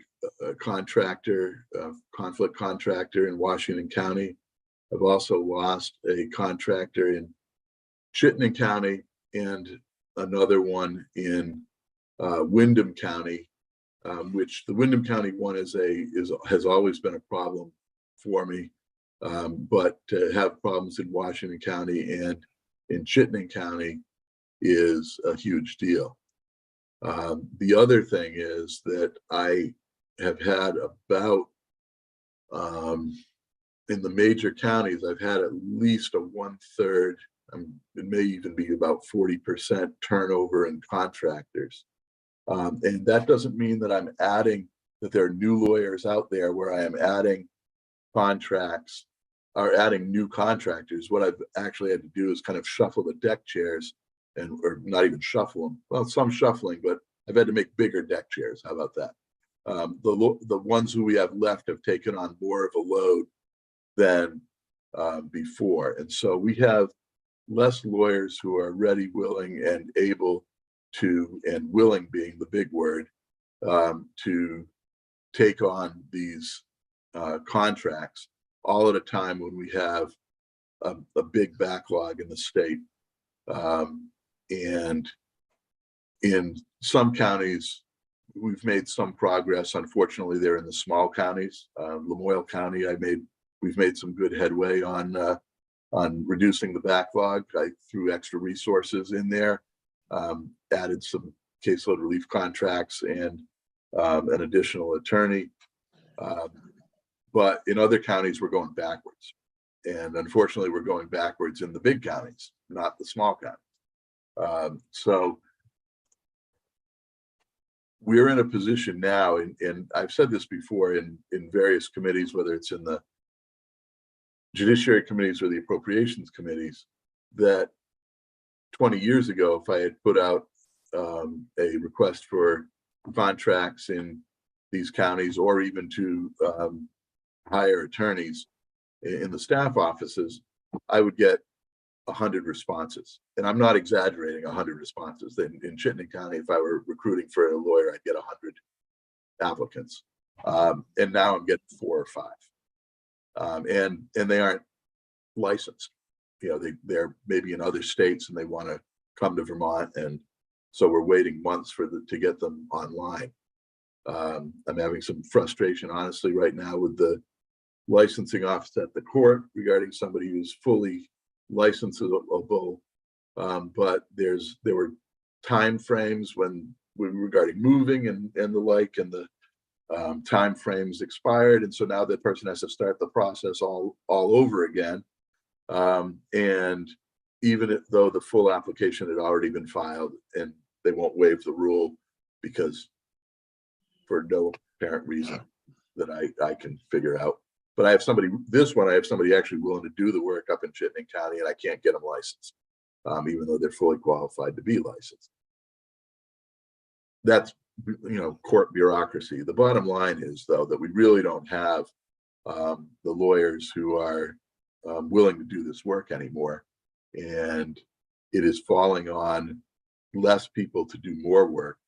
contractor, conflict contractor in Washington County. I've also lost a contractor in Chittenden County and another one in Windham County, which the Windham County one has always been a problem for me. But to have problems in Washington County and in Chittenden County is a huge deal. The other thing is that I have had about, in the major counties, I've had at least a 1/3, it may even be about 40% turnover in contractors. And that doesn't mean that that there are new lawyers out there where I am adding contracts or adding new contractors. What I've actually had to do is kind of shuffle the deck chairs or not even shuffle them. Well, some shuffling, but I've had to make bigger deck chairs. How about that? The ones who we have left have taken on more of a load than before. And so we have less lawyers who are ready, willing, and able to, and willing being the big word, to take on these contracts all at a time when we have a big backlog in the state. And in some counties, we've made some progress. Unfortunately, they're in the small counties. Lamoille County, we've made some good headway on reducing the backlog. I threw extra resources in there, added some caseload relief contracts and an additional attorney. But in other counties, we're going backwards. And unfortunately, we're going backwards in the big counties, not the small counties. So we're in a position now, and I've said this before in various committees, whether it's in the judiciary committees or the appropriations committees, that 20 years ago, if I had put out a request for contracts in these counties, or even to hire attorneys in the staff offices, I would get 100 responses. And I'm not exaggerating, 100 responses. In Chittenden County, if I were recruiting for a lawyer, I'd get 100 applicants. And now I'm getting 4 or 5. And they aren't licensed. You know, they're maybe in other states and they want to come to Vermont. And so we're waiting months to get them online. I'm having some frustration, honestly, right now with the licensing office at the court regarding somebody who's fully licensable. But there were time frames when regarding moving and the like, and the time frames expired, and so now that person has to start the process all over again. And even though the full application had already been filed, and they won't waive the rule because for no apparent reason that I can figure out. But I have somebody actually willing to do the work up in Chittenden County, and I can't get them licensed, even though they're fully qualified to be licensed. That's, court bureaucracy. The bottom line is, though, that we really don't have the lawyers who are willing to do this work anymore. And it is falling on less people to do more work.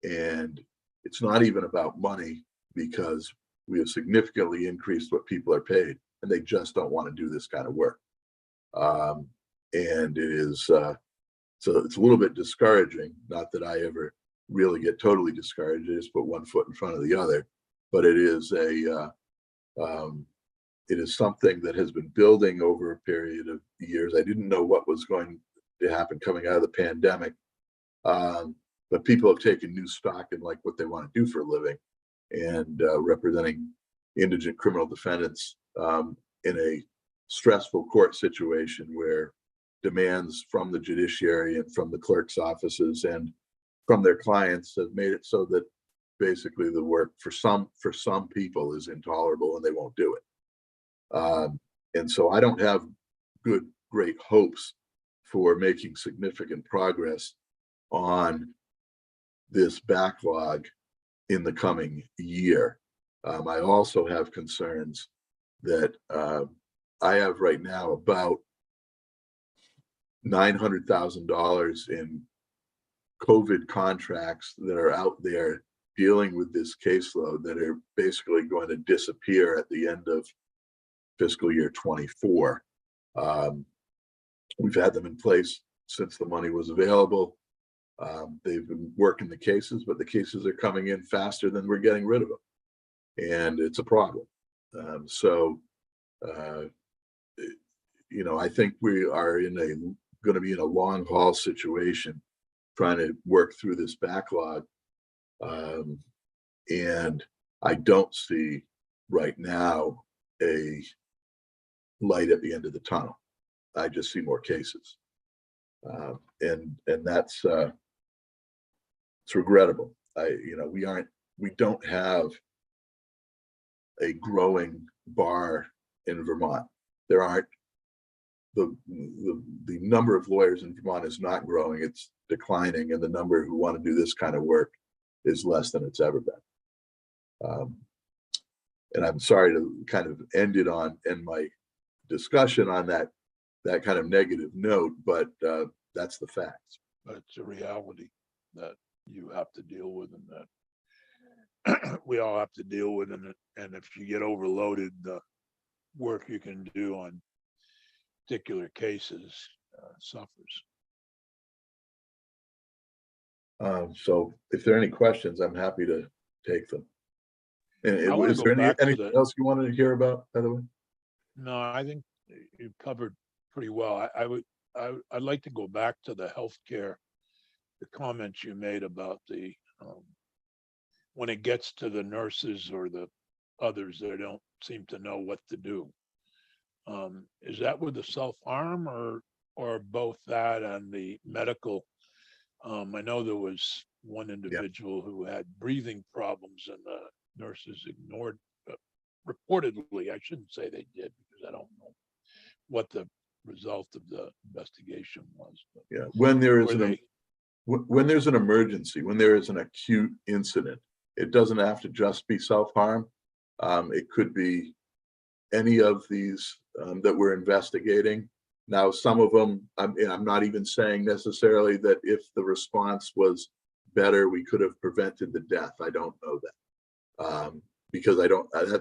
And it's not even about money, because we have significantly increased what people are paid, and they just don't want to do this kind of work. And it is, so it's a little bit discouraging. Not that I ever really get totally discouraged. I just put one foot in front of the other. But it is it is something that has been building over a period of years. I didn't know what was going to happen coming out of the pandemic. But people have taken new stock in like what they want to do for a living, and representing indigent criminal defendants in a stressful court situation where demands from the judiciary and from the clerk's offices and from their clients have made it so that basically the work for some people is intolerable, and they won't do it. And so I don't have great hopes for making significant progress on this backlog in the coming year. I also have concerns that I have right now about $900,000 in COVID contracts that are out there dealing with this caseload that are basically going to disappear at the end of fiscal year 24. We've had them in place since the money was available. They've been working the cases, but the cases are coming in faster than we're getting rid of them. And it's a problem. I think we are going to be in a long haul situation trying to work through this backlog. And I don't see right now a light at the end of the tunnel. I just see more cases. And that's it's regrettable. We don't have a growing bar in Vermont. There aren't the number of lawyers in Vermont is not growing, it's declining, and the number who want to do this kind of work is less than it's ever been. And I'm sorry to kind of end my discussion on that kind of negative note, but that's the facts. But it's a reality that you have to deal with, and that we all have to deal with. And if you get overloaded, the work you can do on particular cases suffers. So if there are any questions, I'm happy to take them. And is there anything else you wanted to hear about, by the way? No, I think you covered pretty well. I'd like to go back to the healthcare, the comments you made about the when it gets to the nurses or the others that don't seem to know what to do. Is that with the self-harm or both that and the medical? I know there was one individual who had breathing problems, and the nurses ignored, reportedly, I shouldn't say they did, because I don't know what the result of the investigation was. But yeah, when there's an emergency, when there is an acute incident, it doesn't have to just be self-harm. It could be any of these that we're investigating. Now, some of them, I'm not even saying necessarily that if the response was better, we could have prevented the death. I don't know that. Because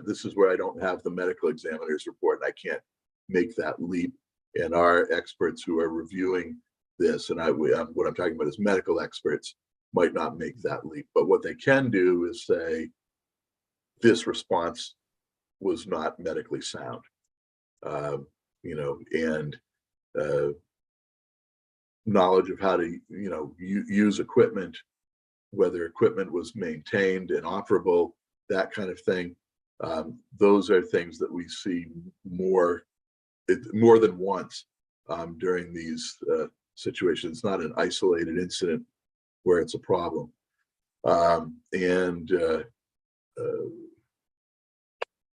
this is where I don't have the medical examiner's report, and I can't make that leap. And our experts who are reviewing this, and what I'm talking about is medical experts, might not make that leap. But what they can do is say, this response was not medically sound, and knowledge of how to, use equipment, whether equipment was maintained and operable, that kind of thing. Those are things that we see more than once during these situations. It's not an isolated incident where it's a problem.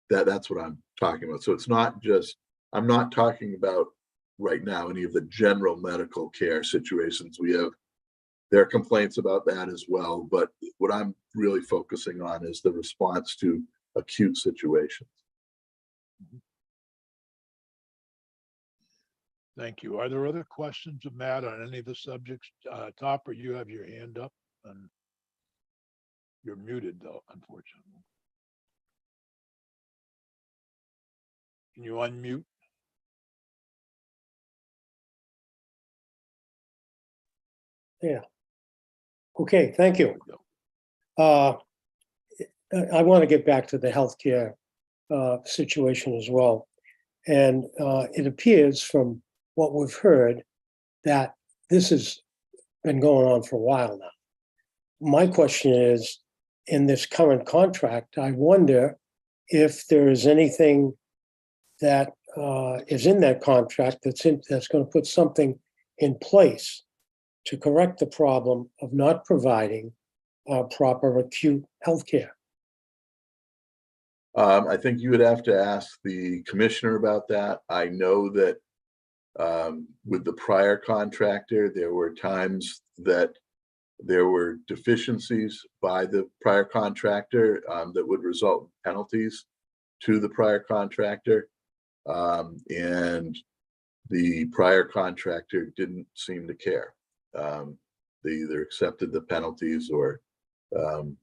That's what I'm talking about. So it's not just, I'm not talking about right now any of the general medical care situations. There are complaints about that as well, but what I'm really focusing on is the response to acute situations. Thank you. Are there other questions of Matt on any of the subjects? Topper, you have your hand up and you're muted though, unfortunately. Can you unmute? Yeah. Okay, thank There you. we go. I want to get back to the healthcare situation as well. And it appears from what we've heard that this has been going on for a while now. My question is, in this current contract, I wonder if there is anything that is in that contract that's going to put something in place to correct the problem of not providing proper acute health care. I think you would have to ask the commissioner about that. I know that with the prior contractor, there were times that there were deficiencies by the prior contractor that would result in penalties to the prior contractor. And the prior contractor didn't seem to care. They either accepted the penalties or and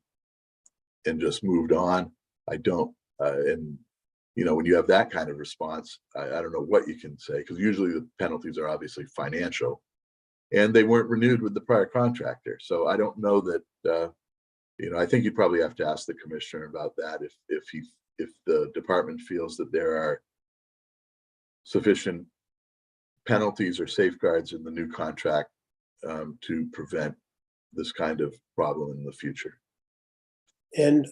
just moved on. I don't, and when you have that kind of response, I don't know what you can say, because usually the penalties are obviously financial, and they weren't renewed with the prior contractor. So I don't know that, I think you probably have to ask the commissioner about that if the department feels that there are sufficient penalties or safeguards in the new contract to prevent this kind of problem in the future. And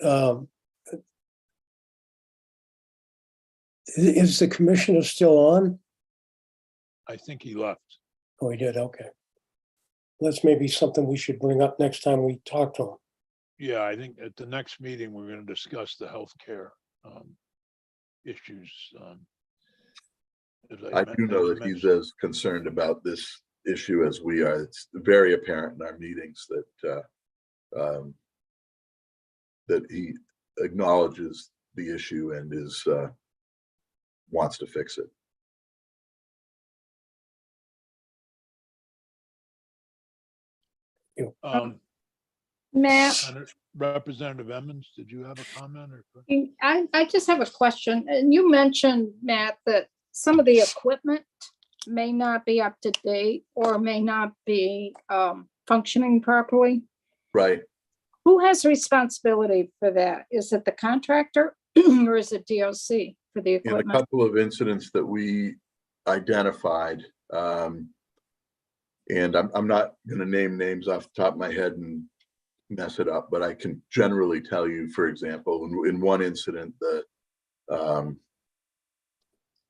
is the commissioner still on? I think he left. Oh, he did, okay. That's maybe something we should bring up next time we talk to him. Yeah, I think at the next meeting, we're going to discuss the healthcare issues. I do know that he's as concerned about this issue as we are. It's very apparent in our meetings that that he acknowledges the issue and wants to fix it. Matt, Representative Emmons, did you have a comment? I just have a question. And you mentioned, Matt, that some of the equipment may not be up to date or may not be functioning properly. Right. Who has responsibility for that? Is it the contractor or is it DOC for the In a equipment? couple of incidents that we identified, and I'm not going to name names off the top of my head and mess it up, but I can generally tell you, for example, in one incident,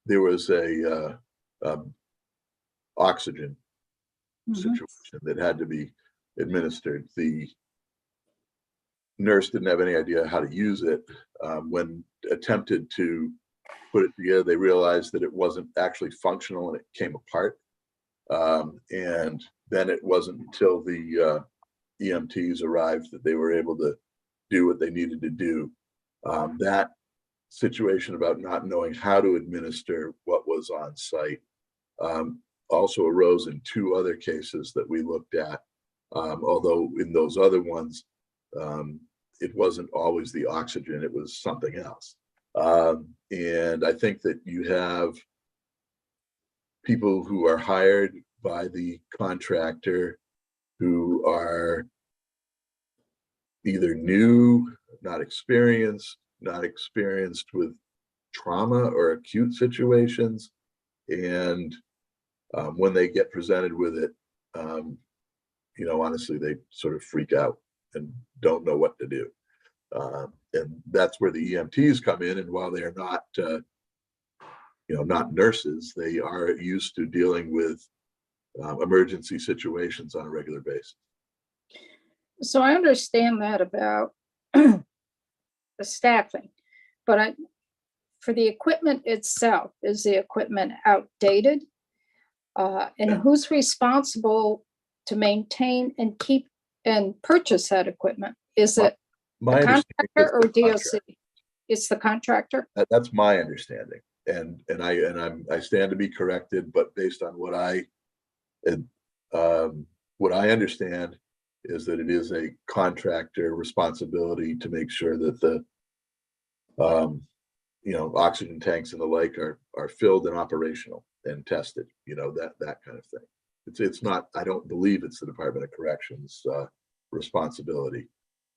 there was a oxygen situation that had to be administered. The nurse didn't have any idea how to use it. When attempted to put it together, they realized that it wasn't actually functional and it came apart. And then it wasn't until the EMTs arrived that they were able to do what they needed to do. That situation about not knowing how to administer what was on site also arose in two other cases that we looked at. Although in those other ones, it wasn't always the oxygen, it was something else. And I think that you have people who are hired by the contractor who are either new, not experienced with trauma or acute situations. And when they get presented with it, honestly, they sort of freak out and don't know what to do. And that's where the EMTs come in. And while they are not, not nurses, they are used to dealing with emergency situations on a regular basis. So I understand that about the staffing, but for the equipment itself, is the equipment outdated? And Yeah. who's responsible to maintain and keep and purchase that equipment? Is it My the understanding contractor is or the DOC? contract. It's the contractor? That's my understanding, and I stand to be corrected, but based on what I understand is that it is a contractor responsibility to make sure that the oxygen tanks and the like are filled and operational and tested, that kind of thing. It's not, I don't believe it's the Department of Corrections responsibility.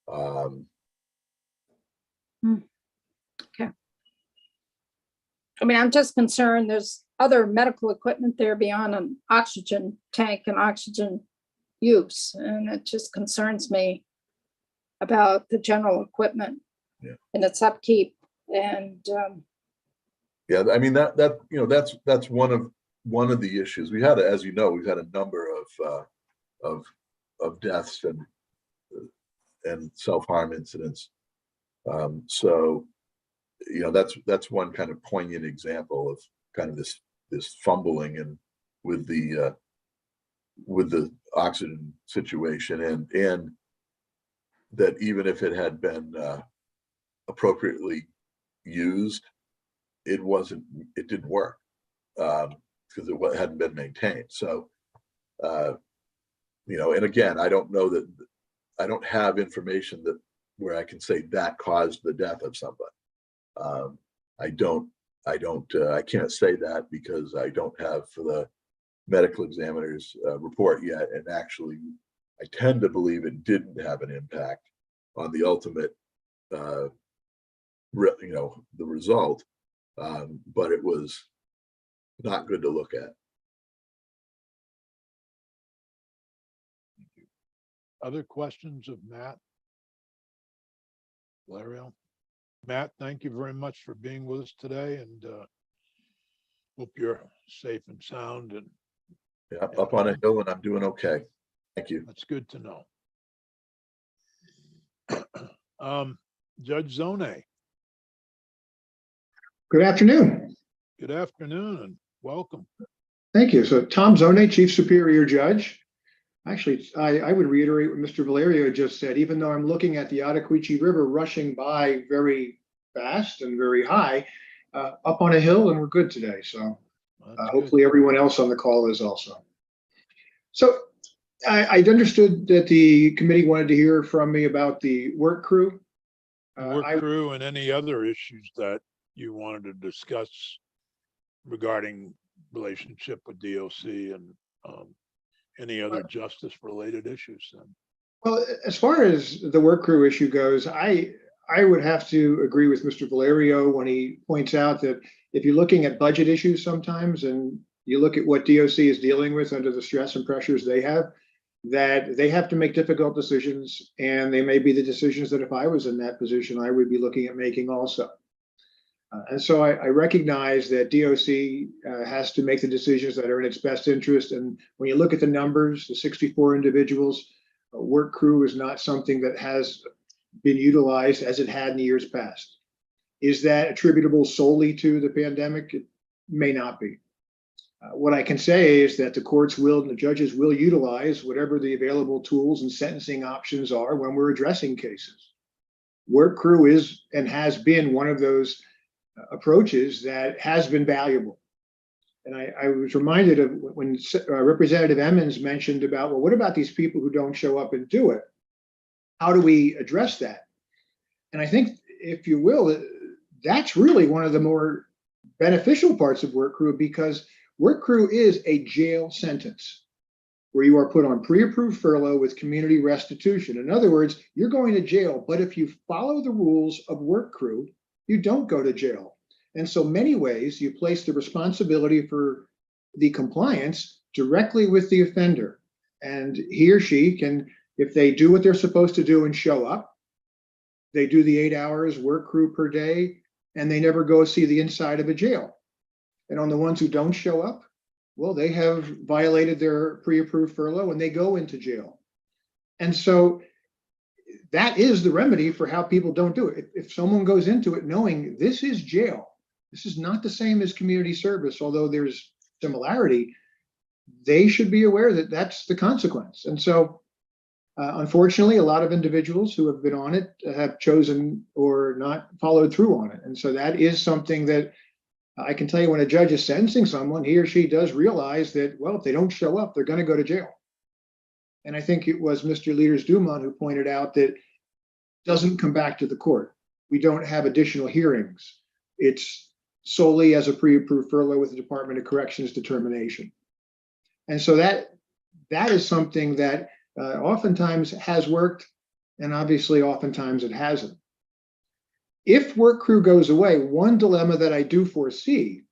Okay. I mean, I'm just concerned there's other medical equipment there beyond an oxygen tank and oxygen use. And it just concerns me about the general equipment and its upkeep. And Yeah, I mean, that's one of the issues. We had, as you know, we've had a number of deaths and self-harm incidents. So, that's one kind of poignant example of kind of this fumbling and with the oxygen situation, and that even if it had been appropriately used, it didn't work because it hadn't been maintained. So, and again, I don't know that, I don't have information where I can say that caused the death of somebody. I can't say that because I don't have the medical examiner's report yet. And actually, I tend to believe it didn't have an impact on the ultimate, the result, but it was not good to look at. Other questions of Matt? Valerio? Matt, thank you very much for being with us today, and hope you're safe and sound. And Yeah, up on a hill, and I'm doing okay. Thank you. that's good to know. Judge Zone, Good afternoon. good afternoon and welcome. Thank you. So Tom Zone, Chief Superior Judge. Actually, I would reiterate what Mr. Valerio just said. Even though I'm looking at the Ottaquechee River rushing by very fast and very high, up on a hill, and we're good today. So hopefully everyone else on the call is also. So I'd understood that the committee wanted to hear from me about the work crew. Work crew and any other issues that you wanted to discuss regarding relationship with DOC and any other justice related issues then. Well, as far as the work crew issue goes, I would have to agree with Mr. Valerio when he points out that if you're looking at budget issues sometimes and you look at what DOC is dealing with under the stress and pressures they have, that they have to make difficult decisions, and they may be the decisions that if I was in that position, I would be looking at making also. And so I recognize that DOC has to make the decisions that are in its best interest. And when you look at the numbers, the 64 individuals, work crew is not something that has been utilized as it had in the years past. Is that attributable solely to the pandemic? It may not be. What I can say is that the courts will and the judges will utilize whatever the available tools and sentencing options are when we're addressing cases. Work crew is and has been one of those approaches that has been valuable. And I was reminded of when Representative Emmons mentioned about, well, what about these people who don't show up and do it? How do we address that? And I think, if you will, that's really one of the more beneficial parts of work crew, because work crew is a jail sentence where you are put on pre-approved furlough with community restitution. In other words, you're going to jail, but if you follow the rules of work crew, you don't go to jail. And so many ways you place the responsibility for the compliance directly with the offender. And he or she can, if they do what they're supposed to do and show up, they do the 8 hours work crew per day, and they never go see the inside of a jail. And on the ones who don't show up, well, they have violated their pre-approved furlough and they go into jail. And so that is the remedy for how people don't do it. If someone goes into it knowing this is jail, this is not the same as community service, although there's similarity, they should be aware that that's the consequence. And so unfortunately, a lot of individuals who have been on it have chosen or not followed through on it. And so that is something that I can tell you, when a judge is sentencing someone, he or she does realize that, well, if they don't show up, they're going to go to jail. And I think it was Mr. Leaders Dumont who pointed out that it doesn't come back to the court. We don't have additional hearings. It's solely as a pre-approved furlough with the Department of Corrections determination. And so that is something that oftentimes has worked, and obviously oftentimes it hasn't. If work crew goes away, one dilemma that I do foresee,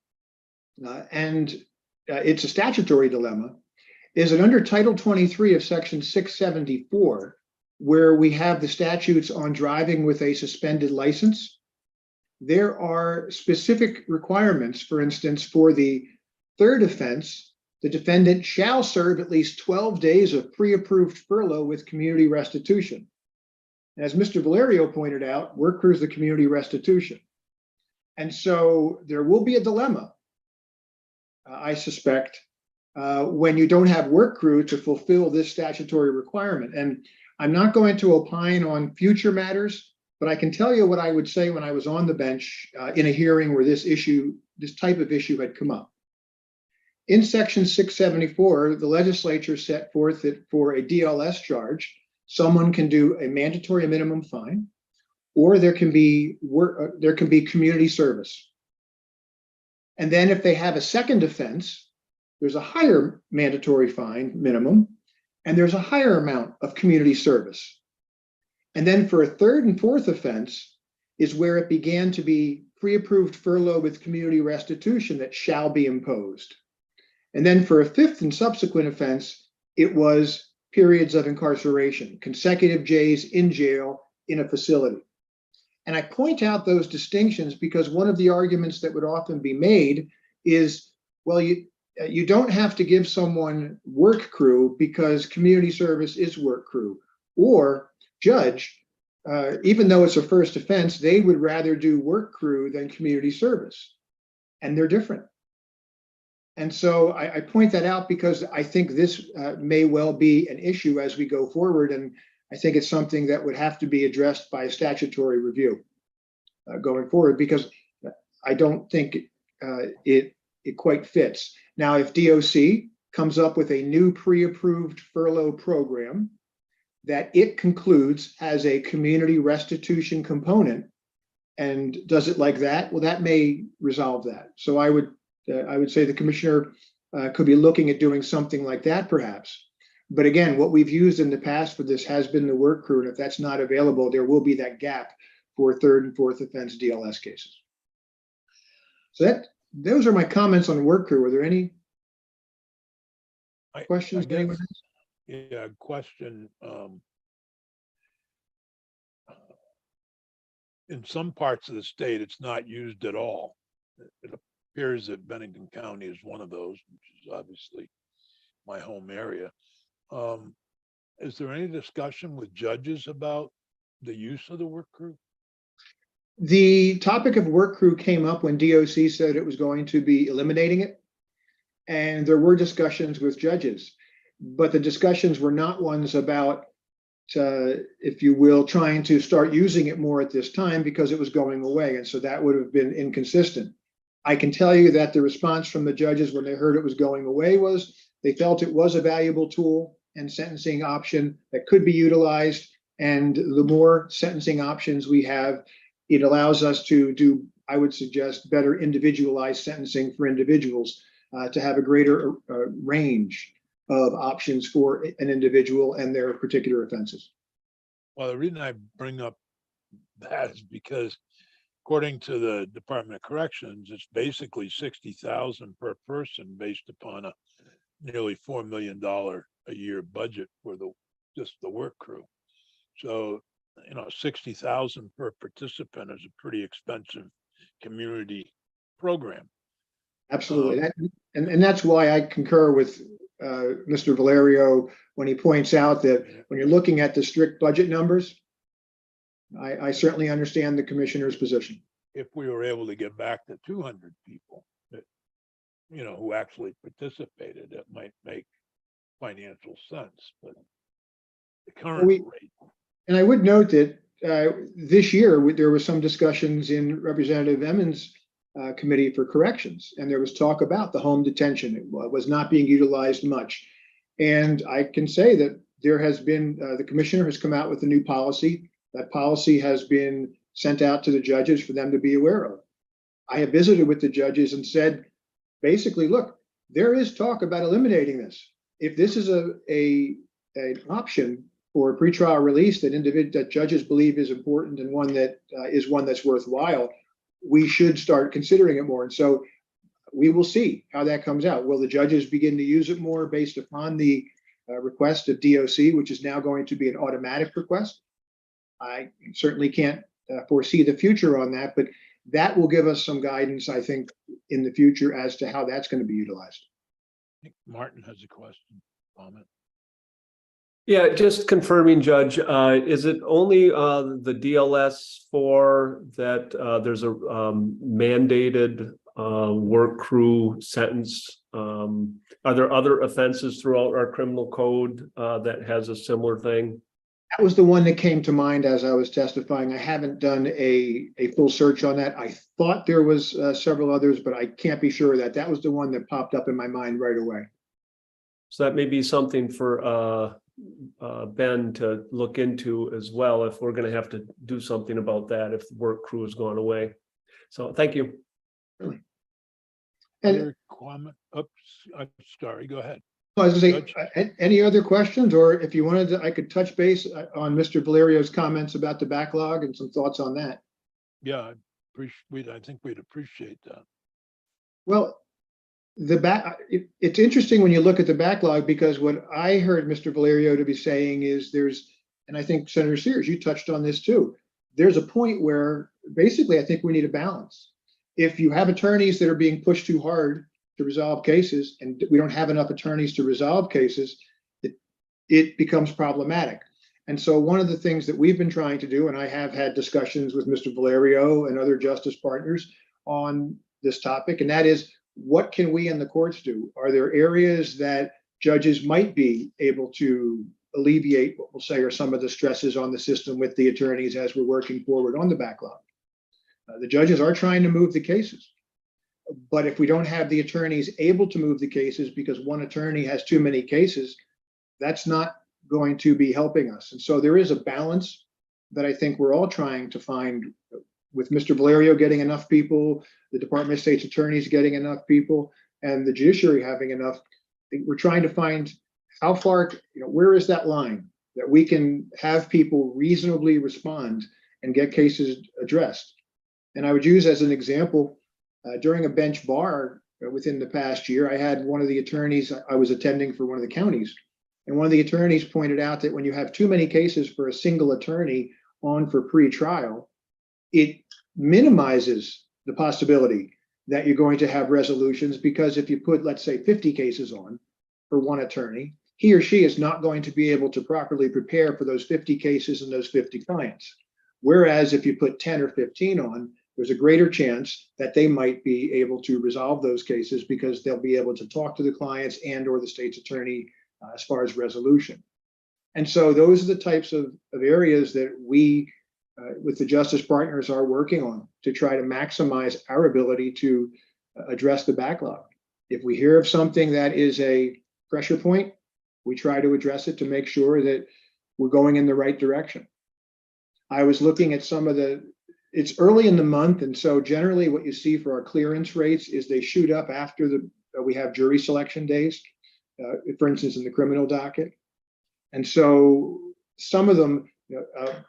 and it's a statutory dilemma, is that under Title 23 of Section 674, where we have the statutes on driving with a suspended license, there are specific requirements. For instance, for the third offense, the defendant shall serve at least 12 days of pre-approved furlough with community restitution. As Mr. Valerio pointed out, work crew is the community restitution. And so there will be a dilemma, I suspect, when you don't have work crew to fulfill this statutory requirement. And I'm not going to opine on future matters, but I can tell you what I would say when I was on the bench in a hearing where this type of issue had come up. In Section 674, the legislature set forth that for a DLS charge, someone can do a mandatory minimum fine, or there can be community service. And then if they have a second offense, there's a higher mandatory fine minimum, and there's a higher amount of community service. And then for a third and fourth offense is where it began to be pre-approved furlough with community restitution that shall be imposed. And then for a fifth and subsequent offense, it was periods of incarceration, consecutive days in jail in a facility. And I point out those distinctions because one of the arguments that would often be made is, well, you don't have to give someone work crew because community service is work crew. Or, judge, even though it's a first offense, they would rather do work crew than community service. And they're different. And so I point that out because I think this may well be an issue as we go forward. And I think it's something that would have to be addressed by a statutory review going forward, because I don't think it quite fits. Now, if DOC comes up with a new pre-approved furlough program that it concludes has a community restitution component and does it like that, well, that may resolve that. So I would say the commissioner could be looking at doing something like that, perhaps. But again, what we've used in the past for this has been the work crew. And if that's not available, there will be that gap for third and fourth offense DLS cases. So those are my comments on work crew. Are there any questions? Yeah, question. In some parts of the state, it's not used at all. It appears that Bennington County is one of those, which is obviously my home area. Is there any discussion with judges about the use of the work crew? The topic of work crew came up when DOC said it was going to be eliminating it. And there were discussions with judges, but the discussions were not ones about, if you will, trying to start using it more at this time because it was going away. And so that would have been inconsistent. I can tell you that the response from the judges when they heard it was going away was they felt it was a valuable tool and sentencing option that could be utilized. And the more sentencing options we have, it allows us to do, I would suggest, better individualized sentencing for individuals, to have a greater range of options for an individual and their particular offenses. Well, the reason I bring up that is because according to the Department of Corrections, it's basically 60,000 per person based upon a nearly $4 million a year budget for just the work crew. So, 60,000 per participant is a pretty expensive community program. Absolutely. And that's why I concur with Mr. Valerio when he points out that when you're looking at the strict budget numbers, I certainly understand the commissioner's position. If we were able to get back to 200 people that, who actually participated, it might make financial sense, but the current rate. And I would note that this year there was some discussions in Representative Emmons' committee for corrections, and there was talk about the home detention. It was not being utilized much. And I can say that there has been, the commissioner has come out with a new policy. That policy has been sent out to the judges for them to be aware of. I have visited with the judges and said, basically, look, there is talk about eliminating this. If this is an option for a pretrial release that judges believe is important and one that's worthwhile, we should start considering it more. And so we will see how that comes out. Will the judges begin to use it more based upon the request of DOC, which is now going to be an automatic request? I certainly can't foresee the future on that, but that will give us some guidance, I think, in the future as to how that's going to be utilized. I think Martin has a question, comment. Yeah, just confirming, Judge, is it only the DLS 4 that there's a mandated work crew sentence? Are there other offenses throughout our criminal code that has a similar thing? That was the one that came to mind as I was testifying. I haven't done a full search on that. I thought there was several others, but I can't be sure of that. That was the one that popped up in my mind right away. So that may be something for Ben to look into as well, if we're going to have to do something about that, if the work crew has gone away. So thank you. Really? Other comment? Oops, I'm sorry, go ahead. I was going to say, any other questions, or if you wanted to, I could touch base on Mr. Valerio's comments about the backlog and some thoughts on that. Yeah, I think we'd appreciate that. Well, it's interesting when you look at the backlog, because what I heard Mr. Valerio to be saying is and I think Senator Sears, you touched on this too. There's a point where basically I think we need a balance. If you have attorneys that are being pushed too hard to resolve cases, and we don't have enough attorneys to resolve cases, it becomes problematic. And so one of the things that we've been trying to do, and I have had discussions with Mr. Valerio and other justice partners on this topic, and that is, what can we in the courts do? Are there areas that judges might be able to alleviate what we'll say are some of the stresses on the system with the attorneys as we're working forward on the backlog? The judges are trying to move the cases. But if we don't have the attorneys able to move the cases because one attorney has too many cases, that's not going to be helping us. And so there is a balance that I think we're all trying to find, with Mr. Valerio getting enough people, the Department of State's attorneys getting enough people, and the judiciary having enough. We're trying to find how far, where is that line that we can have people reasonably respond and get cases addressed. And I would use as an example, during a bench bar within the past year, I had one of the attorneys, I was attending for one of the counties, and one of the attorneys pointed out that when you have too many cases for a single attorney on for pre-trial, it minimizes the possibility that you're going to have resolutions, because if you put, let's say, 50 cases on for one attorney, he or she is not going to be able to properly prepare for those 50 cases and those 50 clients. Whereas if you put 10 or 15 on, there's a greater chance that they might be able to resolve those cases because they'll be able to talk to the clients and or the state's attorney as far as resolution. And so those are the types of areas that we, with the justice partners, are working on to try to maximize our ability to address the backlog. If we hear of something that is a pressure point, we try to address it to make sure that we're going in the right direction. I was looking at some of it's early in the month, and so generally what you see for our clearance rates is they shoot up after we have jury selection days, for instance, in the criminal docket. And so some of them,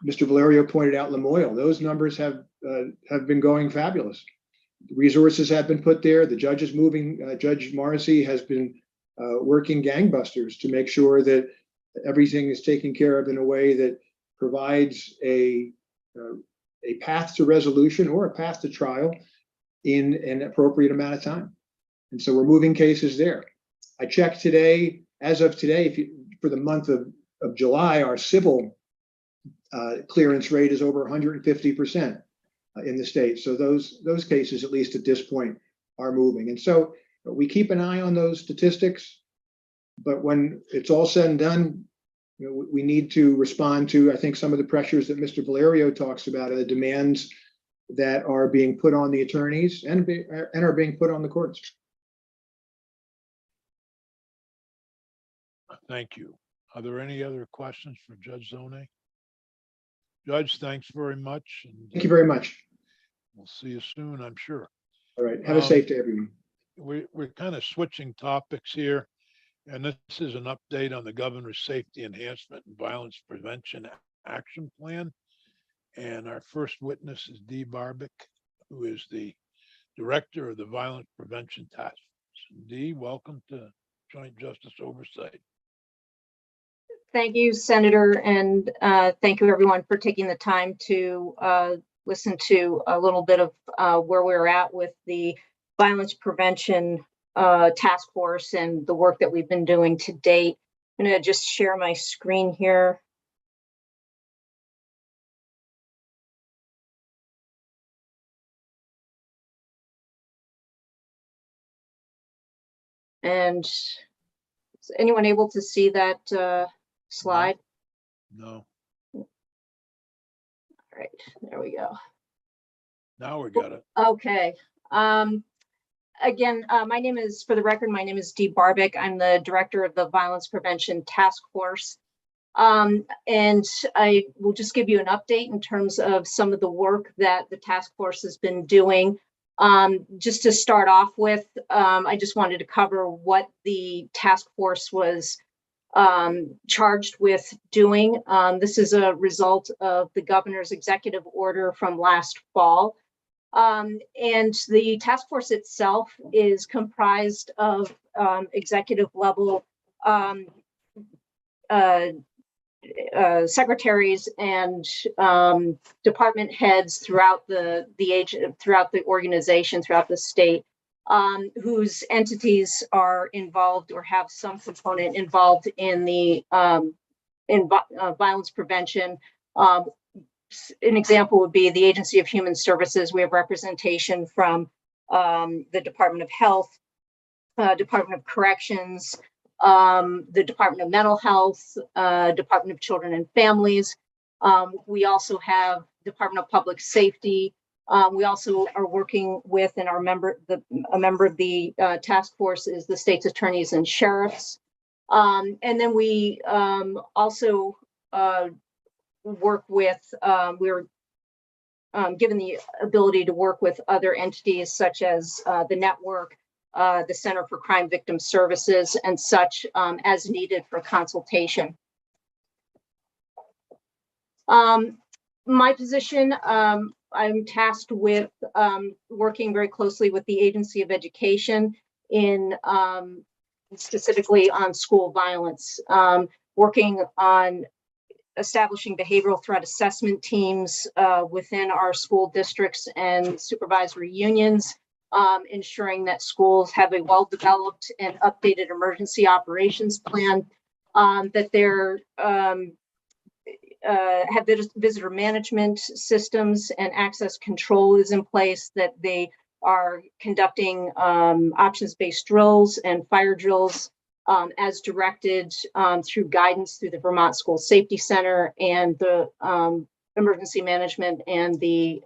Mr. Valerio pointed out Lamoille, those numbers have been going fabulous. Resources have been put there. The judge is moving. Judge Morrissey has been working gangbusters to make sure that everything is taken care of in a way that provides a path to resolution or a path to trial in an appropriate amount of time. And so we're moving cases there. I checked today, as of today, for the month of July, our civil clearance rate is over 150% in the state. So those cases, at least at this point, are moving. And so we keep an eye on those statistics, but when it's all said and done, we need to respond to, I think, some of the pressures that Mr. Valerio talks about, the demands that are being put on the attorneys and are being put on the courts. Thank you. Are there any other questions for Judge Zone? Judge, thanks very much. And Thank you very much. we'll see you soon, I'm sure. All right. Have a safe day, everyone. We're kind of switching topics here. And this is an update on the Governor's Safety Enhancement and Violence Prevention Action Plan. And our first witness is Dee Barbic, who is the Director of the Violence Prevention Task Force. Dee, welcome to Joint Justice Oversight. Thank you, Senator, and thank you everyone for taking the time to listen to a little bit of where we're at with the Violence Prevention Task Force and the work that we've been doing to date. I'm going to just share my screen here. And is anyone able to see that slide? No. All right, there we go. Now we got it. Okay. Again, my name is, for the record, my name is Dee Barbic. I'm the Director of the Violence Prevention Task Force. And I will just give you an update in terms of some of the work that the task force has been doing. Just to start off with, I just wanted to cover what the task force was charged with doing. This is a result of the governor's executive order from last fall. And the task force itself is comprised of executive level secretaries and department heads throughout throughout the organization, throughout the state, whose entities are involved or have some component involved in the violence prevention. An example would be the Agency of Human Services. We have representation from the Department of Health, Department of Corrections, the Department of Mental Health, Department of Children and Families. We also have Department of Public Safety. We also are working with, and a member of the task force is the state's attorneys and sheriffs. And then we also work with, we're given the ability to work with other entities such as the network, the Center for Crime Victim Services, and such as needed for consultation. My position, I'm tasked with working very closely with the Agency of Education in specifically on school violence, working on establishing behavioral threat assessment teams within our school districts and supervisory unions, ensuring that schools have a well-developed and updated emergency operations plan, that they're have visitor management systems and access control is in place, that they are conducting options-based drills and fire drills as directed through guidance through the Vermont School Safety Center and the emergency management and the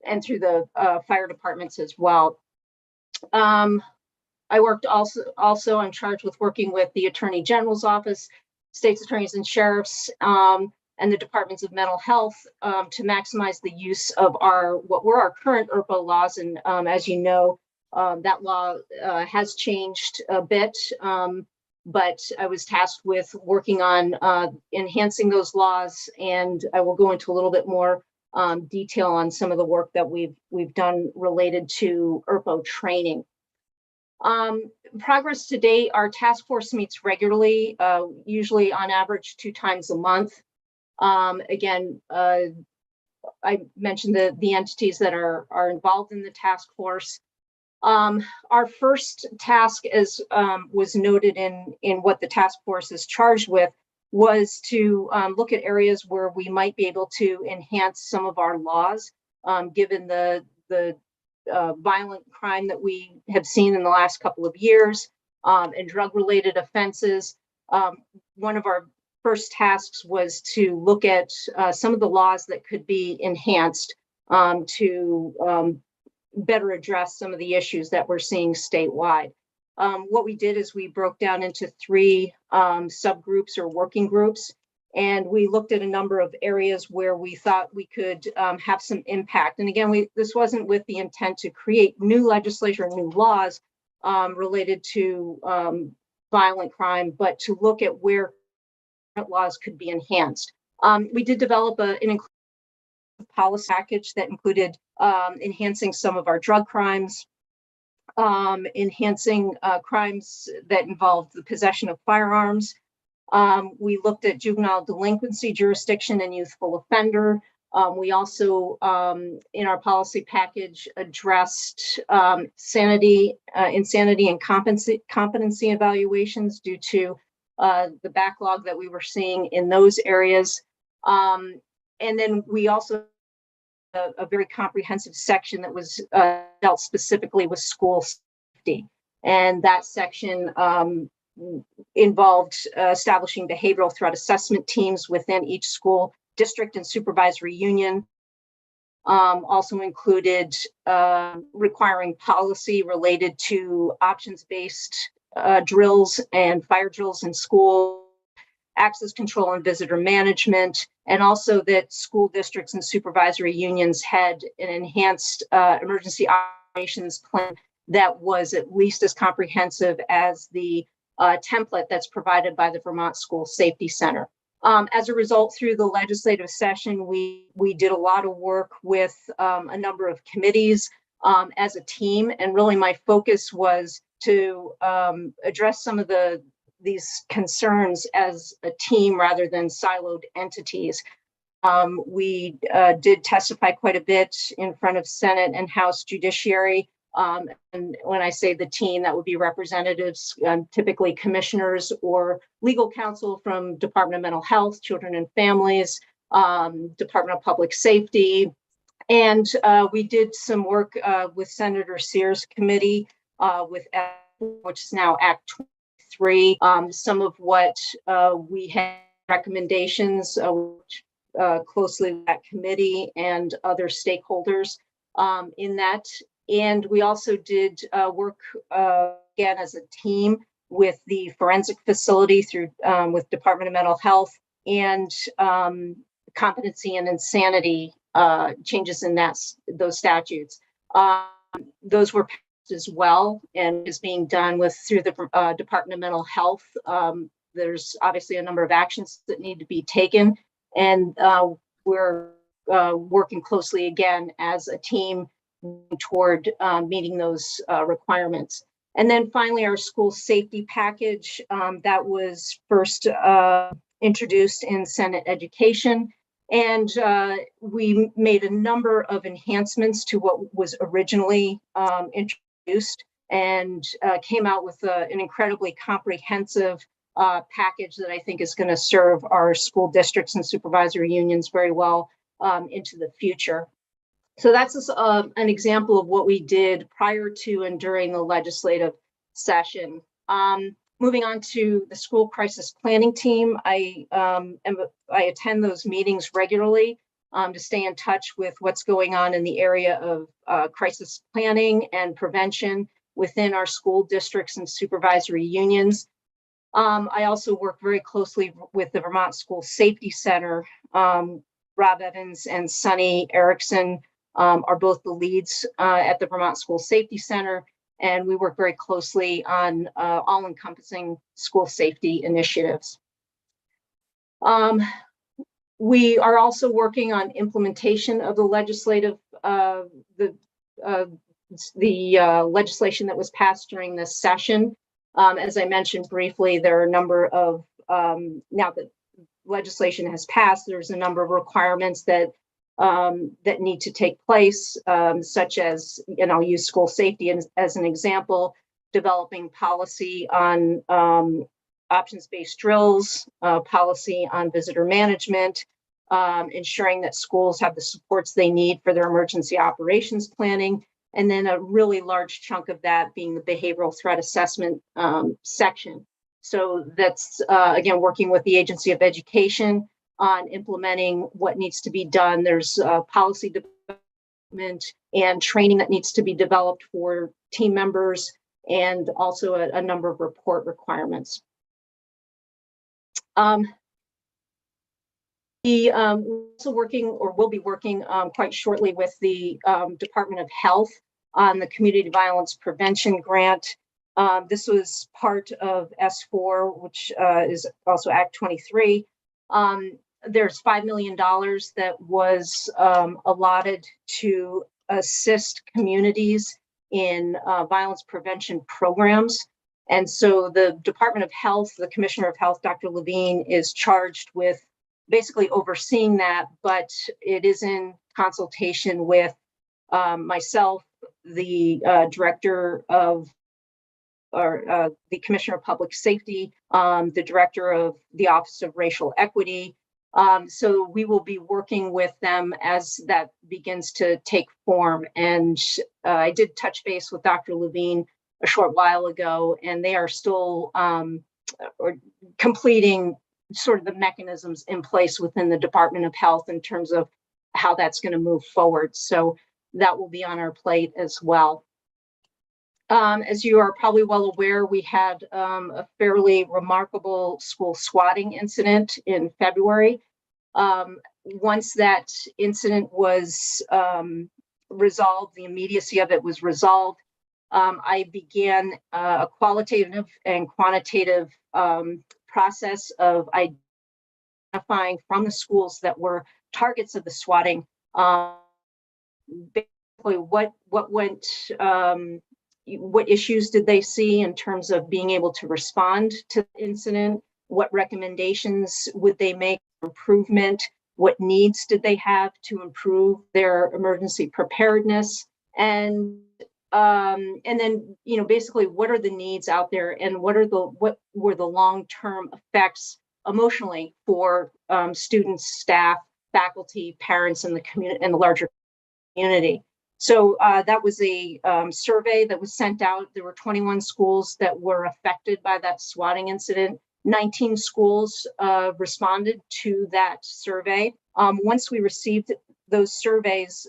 and through the fire departments as well. I worked I'm charged with working with the Attorney General's office state's attorneys and sheriffs, and the departments of mental health to maximize the use of what were our current ERPO laws. And as you know, that law has changed a bit, but I was tasked with working on enhancing those laws, and I will go into a little bit more detail on some of the work that we've done related to ERPO training. Progress to date, our task force meets regularly, usually on average 2 times a month. Again, I mentioned the entities that are involved in the task force. Our first task, as was noted in what the task force is charged with, was to look at areas where we might be able to enhance some of our laws, given the violent crime that we have seen in the last couple of years, and drug-related offenses. One of our first tasks was to look at some of the laws that could be enhanced to better address some of the issues that we're seeing statewide. What we did is we broke down into 3 subgroups or working groups, and we looked at a number of areas where we thought we could have some impact. And again, this wasn't with the intent to create new legislation or new laws related to violent crime, but to look at where laws could be enhanced. We did develop an inclusive policy package that included enhancing some of our drug crimes, enhancing crimes that involved the possession of firearms. We looked at juvenile delinquency jurisdiction and youthful offender. We also, in our policy package, addressed insanity and competency evaluations due to the backlog that we were seeing in those areas. And then we also a very comprehensive section that was dealt specifically with school safety. And that section involved establishing behavioral threat assessment teams within each school district and supervisory union. Also included requiring policy related to options-based drills and fire drills in school, access control and visitor management, and also that school districts and supervisory unions had an enhanced emergency operations plan that was at least as comprehensive as the template that's provided by the Vermont School Safety Center. As a result, through the legislative session, we did a lot of work with a number of committees as a team, and really my focus was to address some of these concerns as a team rather than siloed entities. We did testify quite a bit in front of Senate and House Judiciary. And when I say the team, that would be representatives, typically commissioners or legal counsel from Department of Mental Health, Children and Families, Department of Public Safety. And we did some work with Senator Sears' committee which is now Act 23. Some of what we had recommendations closely with that committee and other stakeholders in that. And we also did work again as a team with the forensic facility through with Department of Mental Health and competency and insanity changes in those statutes. Those were passed as well and is being done through the Department of Mental Health. There's obviously a number of actions that need to be taken, and we're working closely again as a team toward meeting those requirements. And then finally, our school safety package that was first introduced in Senate Education. And we made a number of enhancements to what was originally introduced and came out with an incredibly comprehensive package that I think is going to serve our school districts and supervisory unions very well into the future. So that's an example of what we did prior to and during the legislative session. Moving on to the school crisis planning team, I attend those meetings regularly to stay in touch with what's going on in the area of crisis planning and prevention within our school districts and supervisory unions. I also work very closely with the Vermont School Safety Center. Rob Evans and Sunny Erickson are both the leads at the Vermont School Safety Center, and we work very closely on all-encompassing school safety initiatives. We are also working on implementation of the legislative, legislation that was passed during this session. As I mentioned briefly, there are a number of, now that legislation has passed, there's a number of requirements that that need to take place, such as, and I'll use school safety as an example, developing policy on options-based drills, policy on visitor management, ensuring that schools have the supports they need for their emergency operations planning, and then a really large chunk of that being the behavioral threat assessment section. So that's, again, working with the Agency of Education on implementing what needs to be done. There's policy development and training that needs to be developed for team members, and also a number of report requirements. We also working, or will be working quite shortly with the Department of Health on the Community Violence Prevention Grant. This was part of S4, which is also Act 23. There's $5 million that was allotted to assist communities in violence prevention programs. And so the Department of Health, the Commissioner of Health, Dr. Levine, is charged with basically overseeing that, but it is in consultation with myself, the Director of, or the Commissioner of Public Safety, the Director of the Office of Racial Equity. So we will be working with them as that begins to take form. And I did touch base with Dr. Levine a short while ago, and they are still or completing sort of the mechanisms in place within the Department of Health in terms of how that's going to move forward. So that will be on our plate as well. As you are probably well aware, we had a fairly remarkable school swatting incident in February. Once that incident was resolved, the immediacy of it was resolved, I began a qualitative and quantitative process of identifying from the schools that were targets of the swatting, basically what went, what issues did they see in terms of being able to respond to the incident, what recommendations would they make for improvement, what needs did they have to improve their emergency preparedness, and then, you know, basically what are the needs out there, and what were the long-term effects emotionally for students, staff, faculty, parents, and the community, and the larger community. So that was a survey that was sent out. There were 21 schools that were affected by that swatting incident. 19 schools responded to that survey. Once we received those surveys,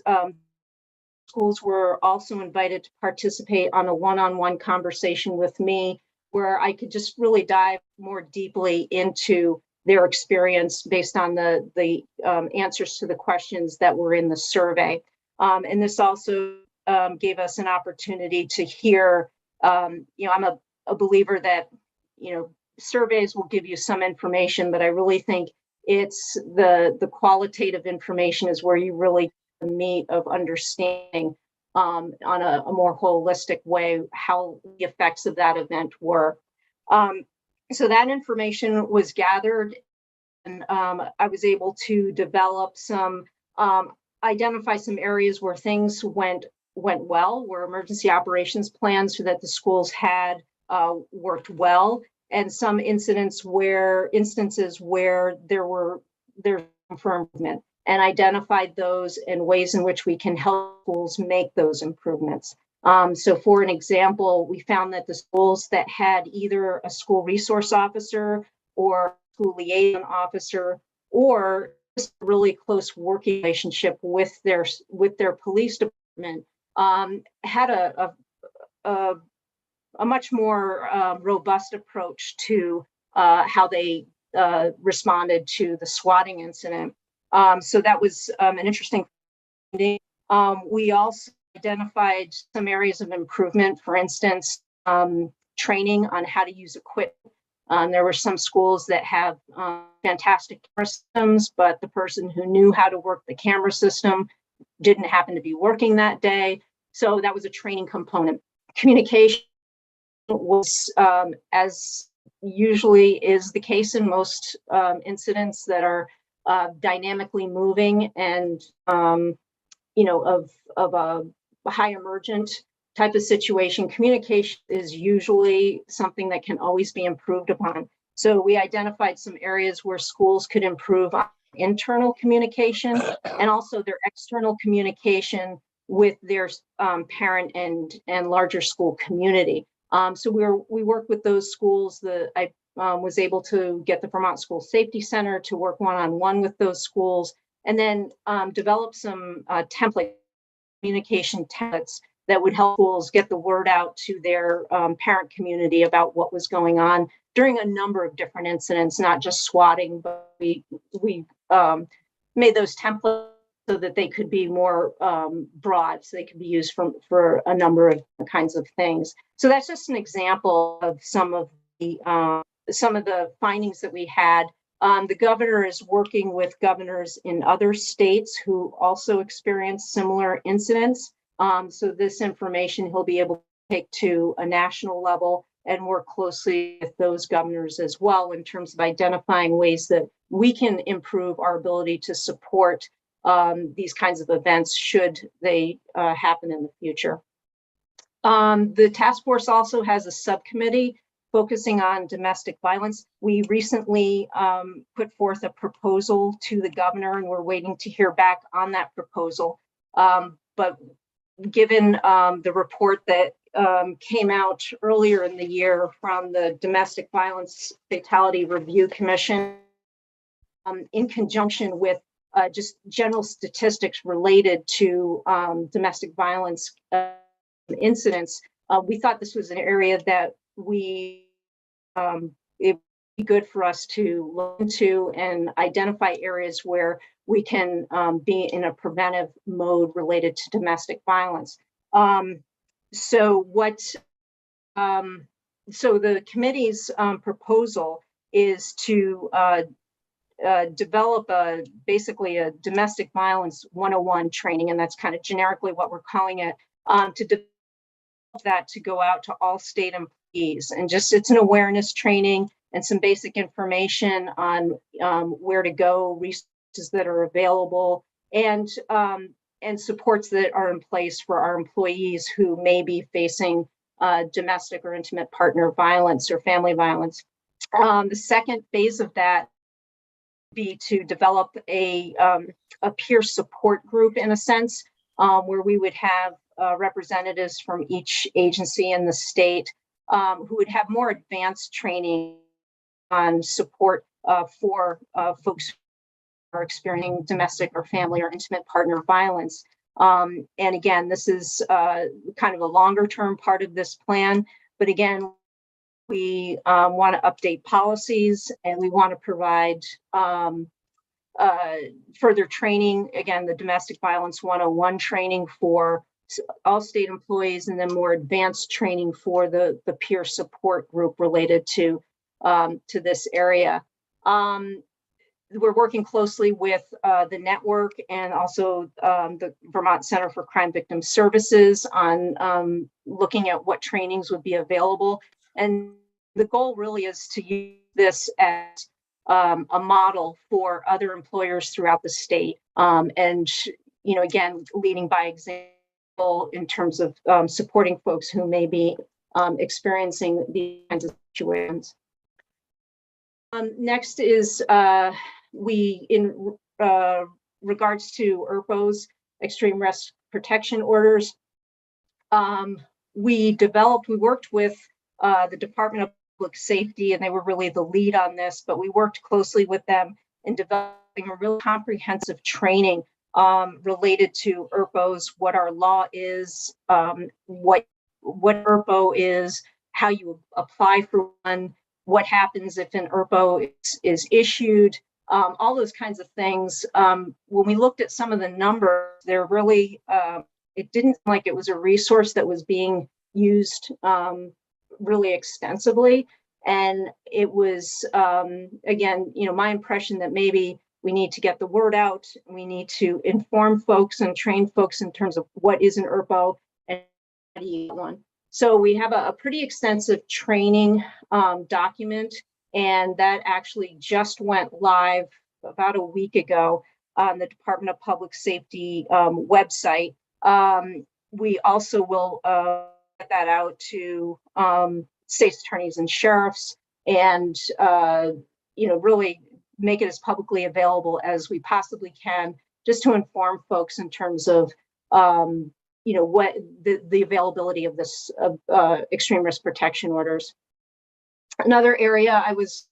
schools were also invited to participate on a one-on-one conversation with me, where I could just really dive more deeply into their experience based on the answers to the questions that were in the survey. And this also gave us an opportunity to hear, you know, I'm a believer that, you know, surveys will give you some information, but I really think it's the qualitative information is where you really get the meat of understanding on a more holistic way how the effects of that event were. So that information was gathered, and I was able to develop some, identify some areas where things went well, where emergency operations plans so that the schools had worked well, and some instances where there's room for improvement, and identified those and ways in which we can help schools make those improvements. So for an example, we found that the schools that had either a school resource officer or school liaison officer, or just a really close working relationship with their police department, had a much more robust approach to how they responded to the swatting incident. So that was an interesting thing. We also identified some areas of improvement, for instance, training on how to use equipment. There were some schools that have fantastic camera systems, but the person who knew how to work the camera system didn't happen to be working that day. So that was a training component. Communication was, as usually is the case in most incidents that are dynamically moving and of a high emergent type of situation, communication is usually something that can always be improved upon. So we identified some areas where schools could improve on internal communication and also their external communication with their parent and larger school community. So we worked with those schools. I was able to get the Vermont School Safety Center to work one-on-one with those schools, and then develop some communication templates that would help schools get the word out to their parent community about what was going on during a number of different incidents, not just swatting, but we made those templates so that they could be more broad, so they could be used for a number of kinds of things. So that's just an example of some of the findings that we had. The governor is working with governors in other states who also experience similar incidents. So this information he'll be able to take to a national level and work closely with those governors as well in terms of identifying ways that we can improve our ability to support these kinds of events should they happen in the future. The task force also has a subcommittee focusing on domestic violence. We recently put forth a proposal to the governor, and we're waiting to hear back on that proposal. But given the report that came out earlier in the year from the Domestic Violence Fatality Review Commission, in conjunction with just general statistics related to domestic violence incidents, we thought this was an area that it'd be good for us to look into and identify areas where we can be in a preventive mode related to domestic violence. So the committee's proposal is to develop basically a domestic violence 101 training, and that's kind of generically what we're calling it, to develop that to go out to all state employees. And just it's an awareness training and some basic information on where to go, resources that are available, and supports that are in place for our employees who may be facing domestic or intimate partner violence or family violence. The second phase of that would be to develop a peer support group, in a sense, where we would have representatives from each agency in the state who would have more advanced training on support for folks who are experiencing domestic or family or intimate partner violence. And again, this is kind of a longer term part of this plan. But again, we want to update policies, and we want to provide further training. Again, the Domestic Violence 101 training for all state employees, and then more advanced training for the peer support group related to this area. We're working closely with the network and also the Vermont Center for Crime Victim Services on looking at what trainings would be available. And the goal really is to use this as a model for other employers throughout the state. And, again, leading by example in terms of supporting folks who may be experiencing these kinds of situations. Next is in regards to ERPO's extreme risk protection orders. We worked with the Department of Public Safety, and they were really the lead on this, but we worked closely with them in developing a real comprehensive training related to ERPOs, what our law is, what ERPO is, how you apply for one, what happens if an ERPO is issued, all those kinds of things. When we looked at some of the numbers, they're really, it didn't seem like it was a resource that was being used really extensively. And it was, again, my impression that maybe we need to get the word out. We need to inform folks and train folks in terms of what is an ERPO and how do you get one. So we have a pretty extensive training document, and that actually just went live about a week ago on the Department of Public Safety website. We also will get that out to state's attorneys and sheriffs, and really make it as publicly available as we possibly can, just to inform folks in terms of what the availability of this extreme risk protection orders. Another area, I was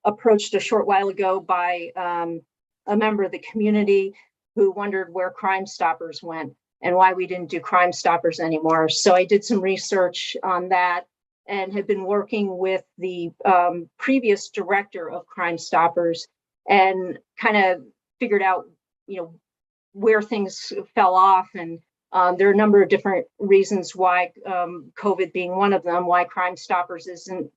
approached a short while ago by a member of the community who wondered where Crime Stoppers went and why we didn't do Crime Stoppers anymore. So I did some research on that and have been working with the previous director of Crime Stoppers and kind of figured out, where things fell off. And there are a number of different reasons why, COVID being one of them, why Crime Stoppers isn't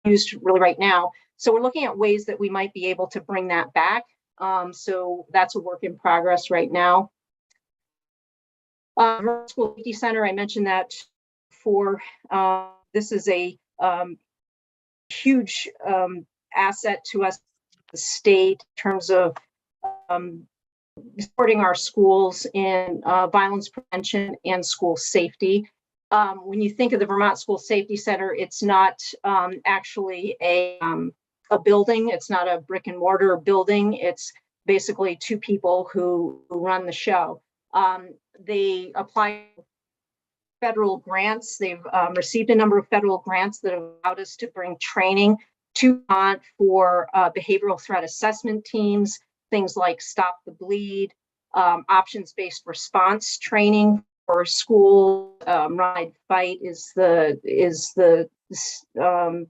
used really right now. So we're looking at ways that we might be able to bring that back. So that's a work in progress right now. School Safety Center, I mentioned that before. This is a huge asset to us, the state, in terms of supporting our schools in violence prevention and school safety. When you think of the Vermont School Safety Center, it's not actually a building. It's not a brick and mortar building. It's basically two people who run the show. They apply federal grants. They've received a number of federal grants that have allowed us to bring training to Vermont for behavioral threat assessment teams, things like Stop the Bleed, options-based response training for school. Ride Fight is the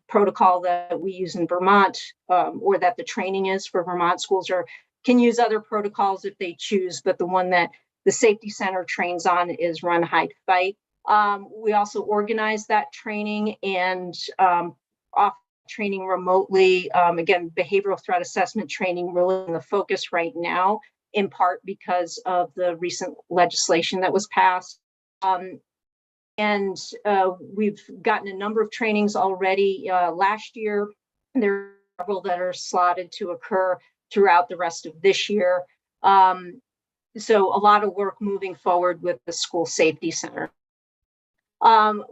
protocol that we use in Vermont, or that the training is for Vermont schools, or can use other protocols if they choose, but the one that the Safety Center trains on is Run, Hide, Fight. We also organize that training and offer training remotely. Again, behavioral threat assessment training really in the focus right now, in part because of the recent legislation that was passed. And we've gotten a number of trainings already last year. There are several that are slotted to occur throughout the rest of this year. So a lot of work moving forward with the School Safety Center.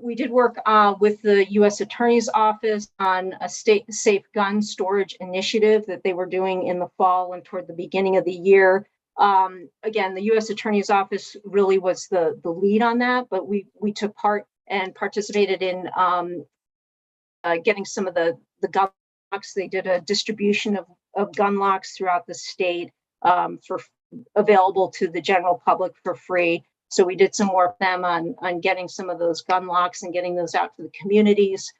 We did work with the U.S. Attorney's Office on a state safe gun storage initiative that they were doing in the fall and toward the beginning of the year. Again, the U.S. Attorney's Office really was the lead on that, but we took part and participated in getting some of the gun locks. They did a distribution of gun locks throughout the state for available to the general public for free. So we did some work with them on getting some of those gun locks and getting those out to the communities.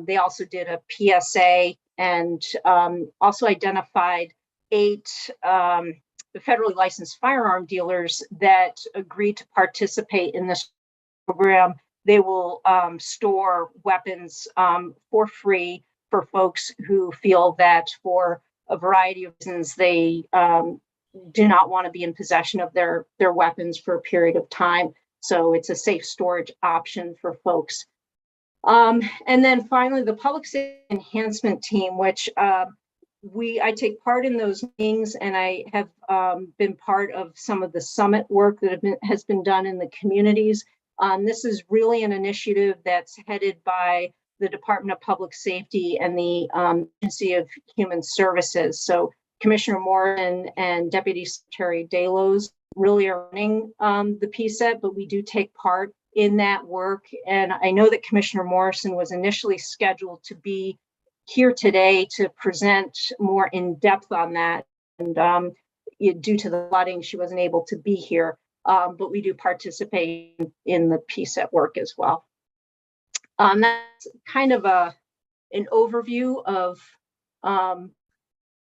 They also did a PSA and also identified 8 federally licensed firearm dealers that agreed to participate in this program. They will store weapons for free for folks who feel that for a variety of reasons they do not want to be in possession of their weapons for a period of time. So it's a safe storage option for folks. And then finally, the Public Safety Enhancement Team, which I take part in those meetings, and I have been part of some of the summit work that has been done in the communities. This is really an initiative that's headed by the Department of Public Safety and the Agency of Human Services. So Commissioner Morgan and Deputy Secretary Delos really are running the PSET, but we do take part in that work. And I know that Commissioner Morrison was initially scheduled to be here today to present more in depth on that. And due to the flooding, she wasn't able to be here, but we do participate in the PSET work as well. That's kind of an overview of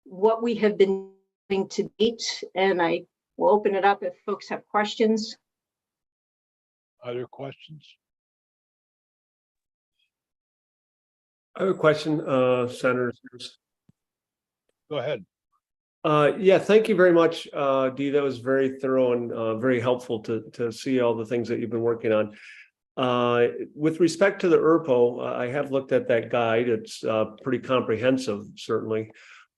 what we have been doing to date, and I will open it up if folks have questions. Other questions? I have a question, Senator. Go ahead. Yeah, thank you very much, Dee. That was very thorough and very helpful to see all the things that you've been working on. With respect to the ERPO, I have looked at that guide. It's pretty comprehensive, certainly.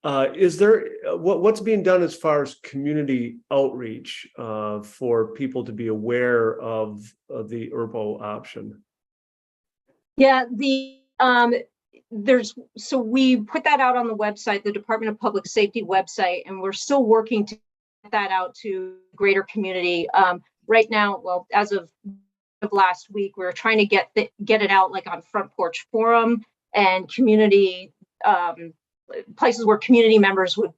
Is there what's being done as far as community outreach for people to be aware of the ERPO option? Yeah, so we put that out on the website, the Department of Public Safety website, and we're still working to get that out to greater community. Right now, well, as of last week, we were trying to get it out like on Front Porch Forum and community places where community members would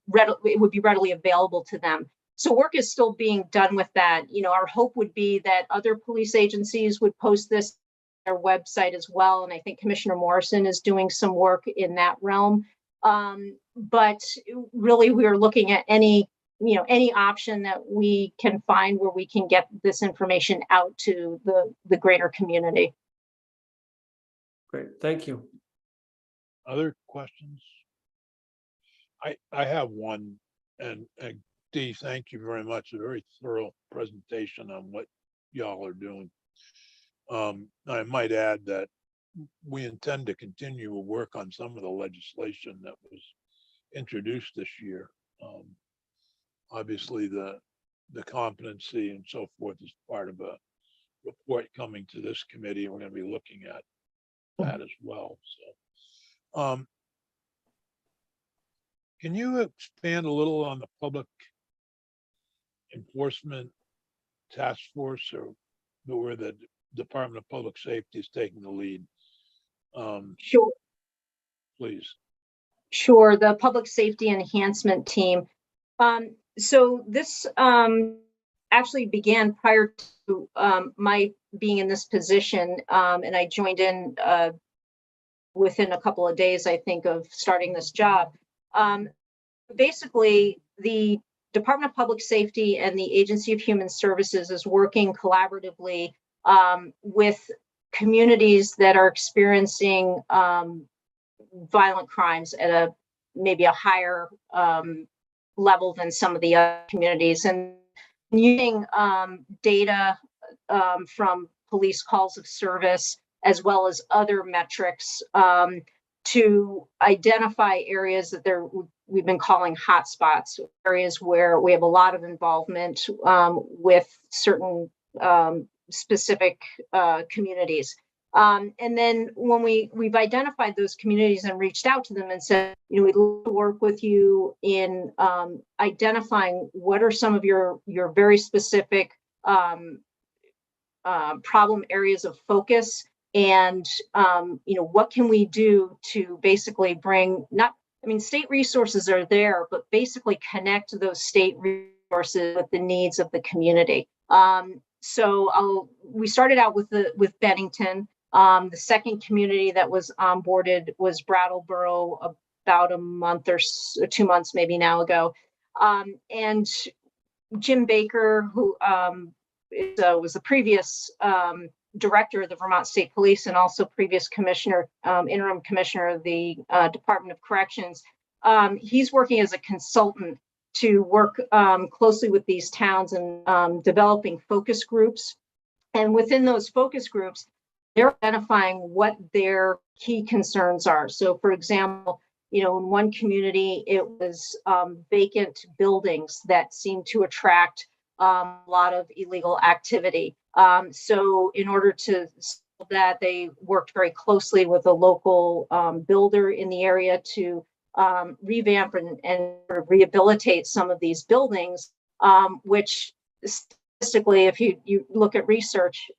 be readily available to them. So work is still being done with that. You know, our hope would be that other police agencies would post this on their website as well. And I think Commissioner Morrison is doing some work in that realm. But really, we are looking at any option that we can find where we can get this information out to the greater community. Great, thank you. Other questions? I have one, and Dee, thank you very much. A very thorough presentation on what y'all are doing. I might add that we intend to continue to work on some of the legislation that was introduced this year. Obviously, the competency and so forth is part of a report coming to this committee, and we're going to be looking at that as well. So, can you expand a little on the public enforcement task force, or where the Department of Public Safety is taking the lead? Sure. Please. Sure. The Public Safety Enhancement Team. So this actually began prior to my being in this position, and I joined in within a couple of days, I think, of starting this job. Basically, the Department of Public Safety and the Agency of Human Services is working collaboratively with communities that are experiencing violent crimes at maybe a higher level than some of the other communities, and using data from police calls of service as well as other metrics to identify areas that we've been calling hotspots, areas where we have a lot of involvement with certain specific communities. And then when we've identified those communities and reached out to them and said, we'd love to work with you in identifying what are some of your very specific problem areas of focus, and what can we do to basically bring state resources are there, but basically connect those state resources with the needs of the community. So we started out with Bennington. The second community that was onboarded was Brattleboro about a month or 2 months maybe now ago. And Jim Baker, who was the previous director of the Vermont State Police and also previous interim commissioner of the Department of Corrections, he's working as a consultant to work closely with these towns and developing focus groups. And within those focus groups, they're identifying what their key concerns are. So, for example, in one community, it was vacant buildings that seemed to attract a lot of illegal activity. So in order to solve that, they worked very closely with a local builder in the area to revamp and rehabilitate some of these buildings, which statistically, if you look at research,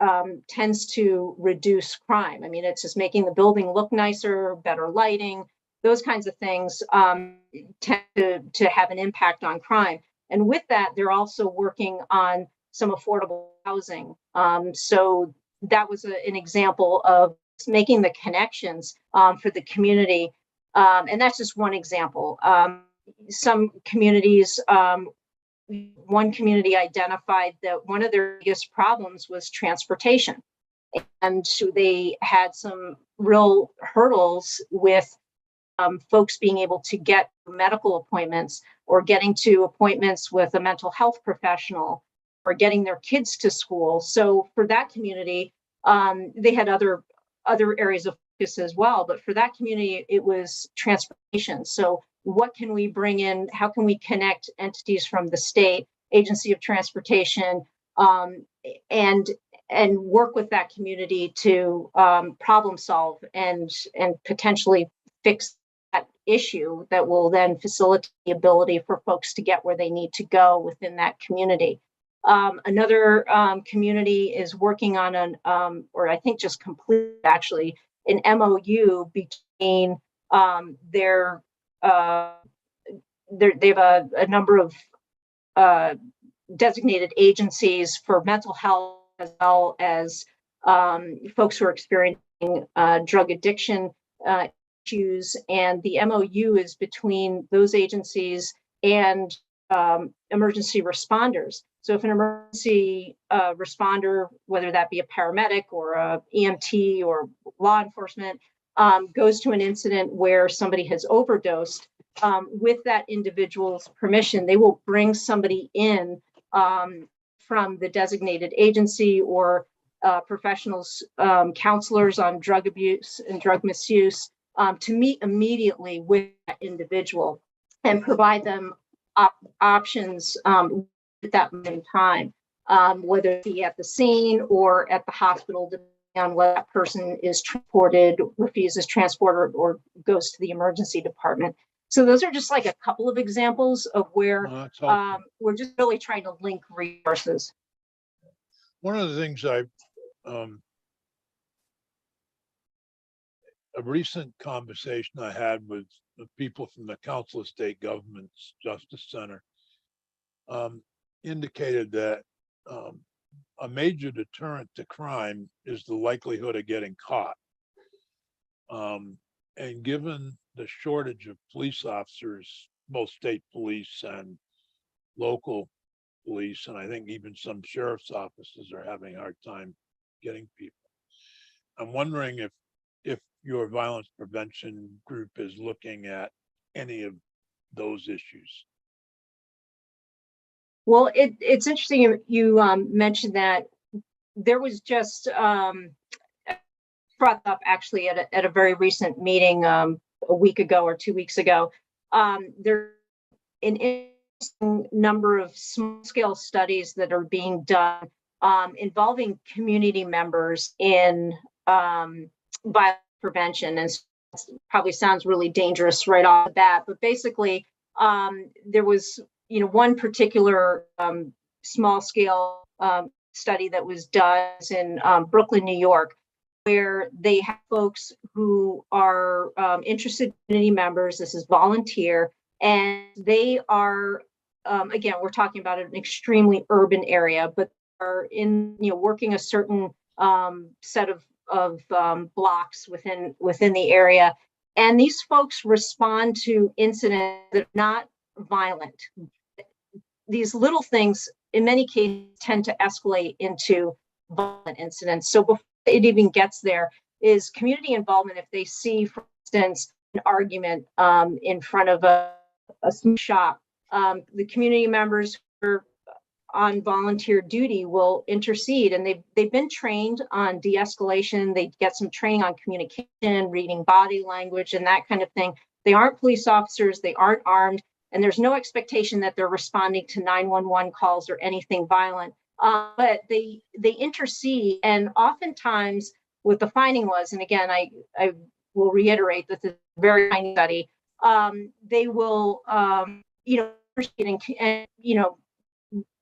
tends to reduce crime. I mean, it's just making the building look nicer, better lighting, those kinds of things tend to have an impact on crime. And with that, they're also working on some affordable housing. So that was an example of making the connections for the community. And that's just one example. Some communities, one community identified that one of their biggest problems was transportation. And so they had some real hurdles with folks being able to get medical appointments or getting to appointments with a mental health professional or getting their kids to school. So for that community, they had other areas of focus as well. But for that community, it was transportation. So what can we bring in? How can we connect entities from the state, agency of transportation, and work with that community to problem solve and potentially fix that issue that will then facilitate the ability for folks to get where they need to go within that community. Another community is working on or I think just completed actually, an MOU between they have a number of designated agencies for mental health, as well as folks who are experiencing drug addiction issues. And the MOU is between those agencies and emergency responders. So if an emergency responder, whether that be a paramedic or a EMT or law enforcement, goes to an incident where somebody has overdosed, with that individual's permission, they will bring somebody in from the designated agency or professionals, counselors on drug abuse and drug misuse, to meet immediately with that individual and provide them options at that moment in time, whether it be at the scene or at the hospital, depending on whether that person is transported, refuses transport, or goes to the emergency department. So those are just like a couple of examples of where we're just really trying to link resources. One of the things a recent conversation I had with the people from the Council of State Governments Justice Center indicated that a major deterrent to crime is the likelihood of getting caught. And given the shortage of police officers, both state police and local police, and I think even some sheriff's offices are having a hard time getting people. I'm wondering if your violence prevention group is looking at any of those issues. Well, it's interesting you mentioned that. There was just brought up actually at a very recent meeting a week ago or 2 weeks ago. There an interesting number of small-scale studies that are being done involving community members in violence prevention, and probably sounds really dangerous right off the bat, but basically there was one particular small-scale study that was done in Brooklyn, New York, where they have folks who are interested community members. This is volunteer, and they are again, we're talking about an extremely urban area, but are in working a certain set of blocks within the area, and these folks respond to incidents that are not violent. These little things, in many cases, tend to escalate into violent incidents. So before it even gets there, is community involvement. If they see, for instance, an argument in front of a shop, the community members who are on volunteer duty will intercede, and they've been trained on de-escalation. They get some training on communication, reading body language, and that kind of thing. They aren't police officers, they aren't armed, and there's no expectation that they're responding to 911 calls or anything violent. But they intercede, and oftentimes what the finding was, and again, I will reiterate that this is a very tiny study, they will,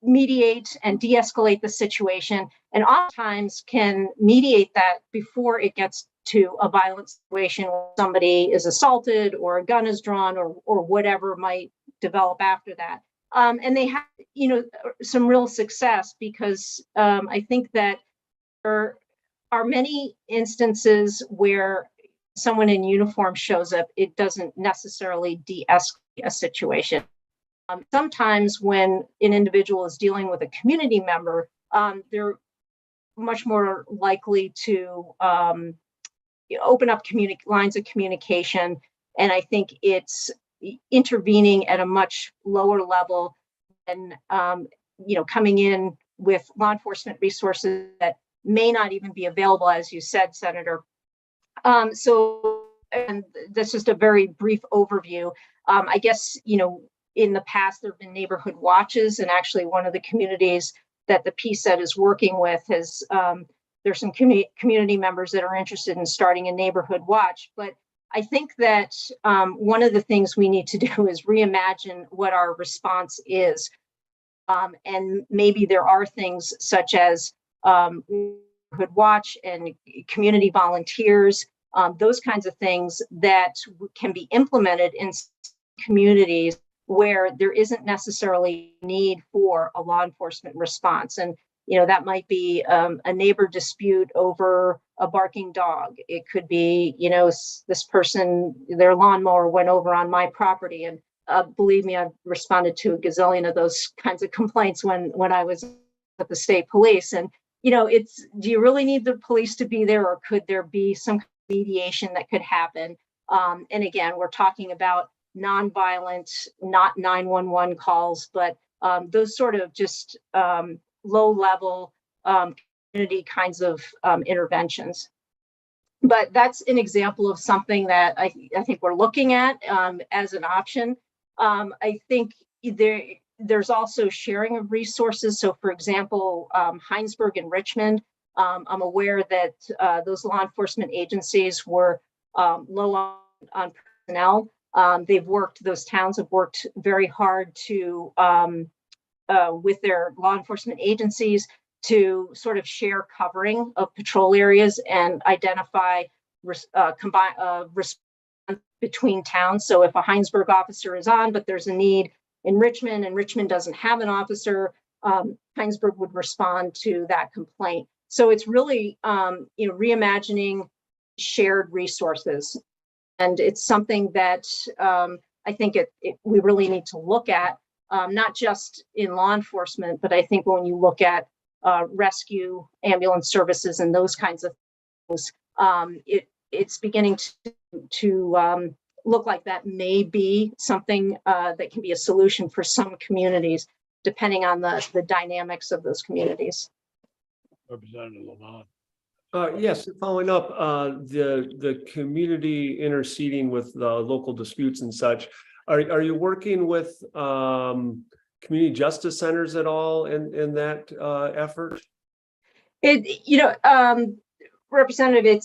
mediate and de-escalate the situation, and oftentimes can mediate that before it gets to a violent situation where somebody is assaulted or a gun is drawn or whatever might develop after that. And they have, some real success, because I think that are many instances where someone in uniform shows up, it doesn't necessarily de-escalate a situation. Sometimes when an individual is dealing with a community member, they're much more likely to open up lines of communication. And I think it's intervening at a much lower level and coming in with law enforcement resources that may not even be available, as you said, Senator. And that's just a very brief overview. I guess, in the past, there have been neighborhood watches, and actually one of the communities that the PSET is working with has, there's some community members that are interested in starting a neighborhood watch. But I think that one of the things we need to do is reimagine what our response is. And maybe there are things such as neighborhood watch and community volunteers, those kinds of things that can be implemented in communities where there isn't necessarily need for a law enforcement response. And, that might be a neighbor dispute over a barking dog. It could be, this person, their lawnmower went over on my property. And believe me, I've responded to a gazillion of those kinds of complaints when I was at the state police. And, do you really need the police to be there, or could there be some mediation that could happen? And again, we're talking about nonviolent, not 911 calls, but those sort of just low level community kinds of interventions. But that's an example of something that I think we're looking at as an option. I think there's also sharing of resources. So for example, Heinsberg and Richmond, I'm aware that those law enforcement agencies were low on personnel. Those towns have worked very hard to, with their law enforcement agencies, to sort of share covering of patrol areas and identify response between towns. So if a Heinsberg officer is on, but there's a need in Richmond and Richmond doesn't have an officer, Heinsberg would respond to that complaint. So it's really, reimagining shared resources. And it's something that I think we really need to look at, not just in law enforcement, but I think when you look at rescue, ambulance services, and those kinds of things, it's beginning to look like that may be something that can be a solution for some communities, depending on the dynamics of those communities. Representative Lamont. Yes, following up, the community interceding with the local disputes and such. Are you working with community justice centers at all in that effort? Representative,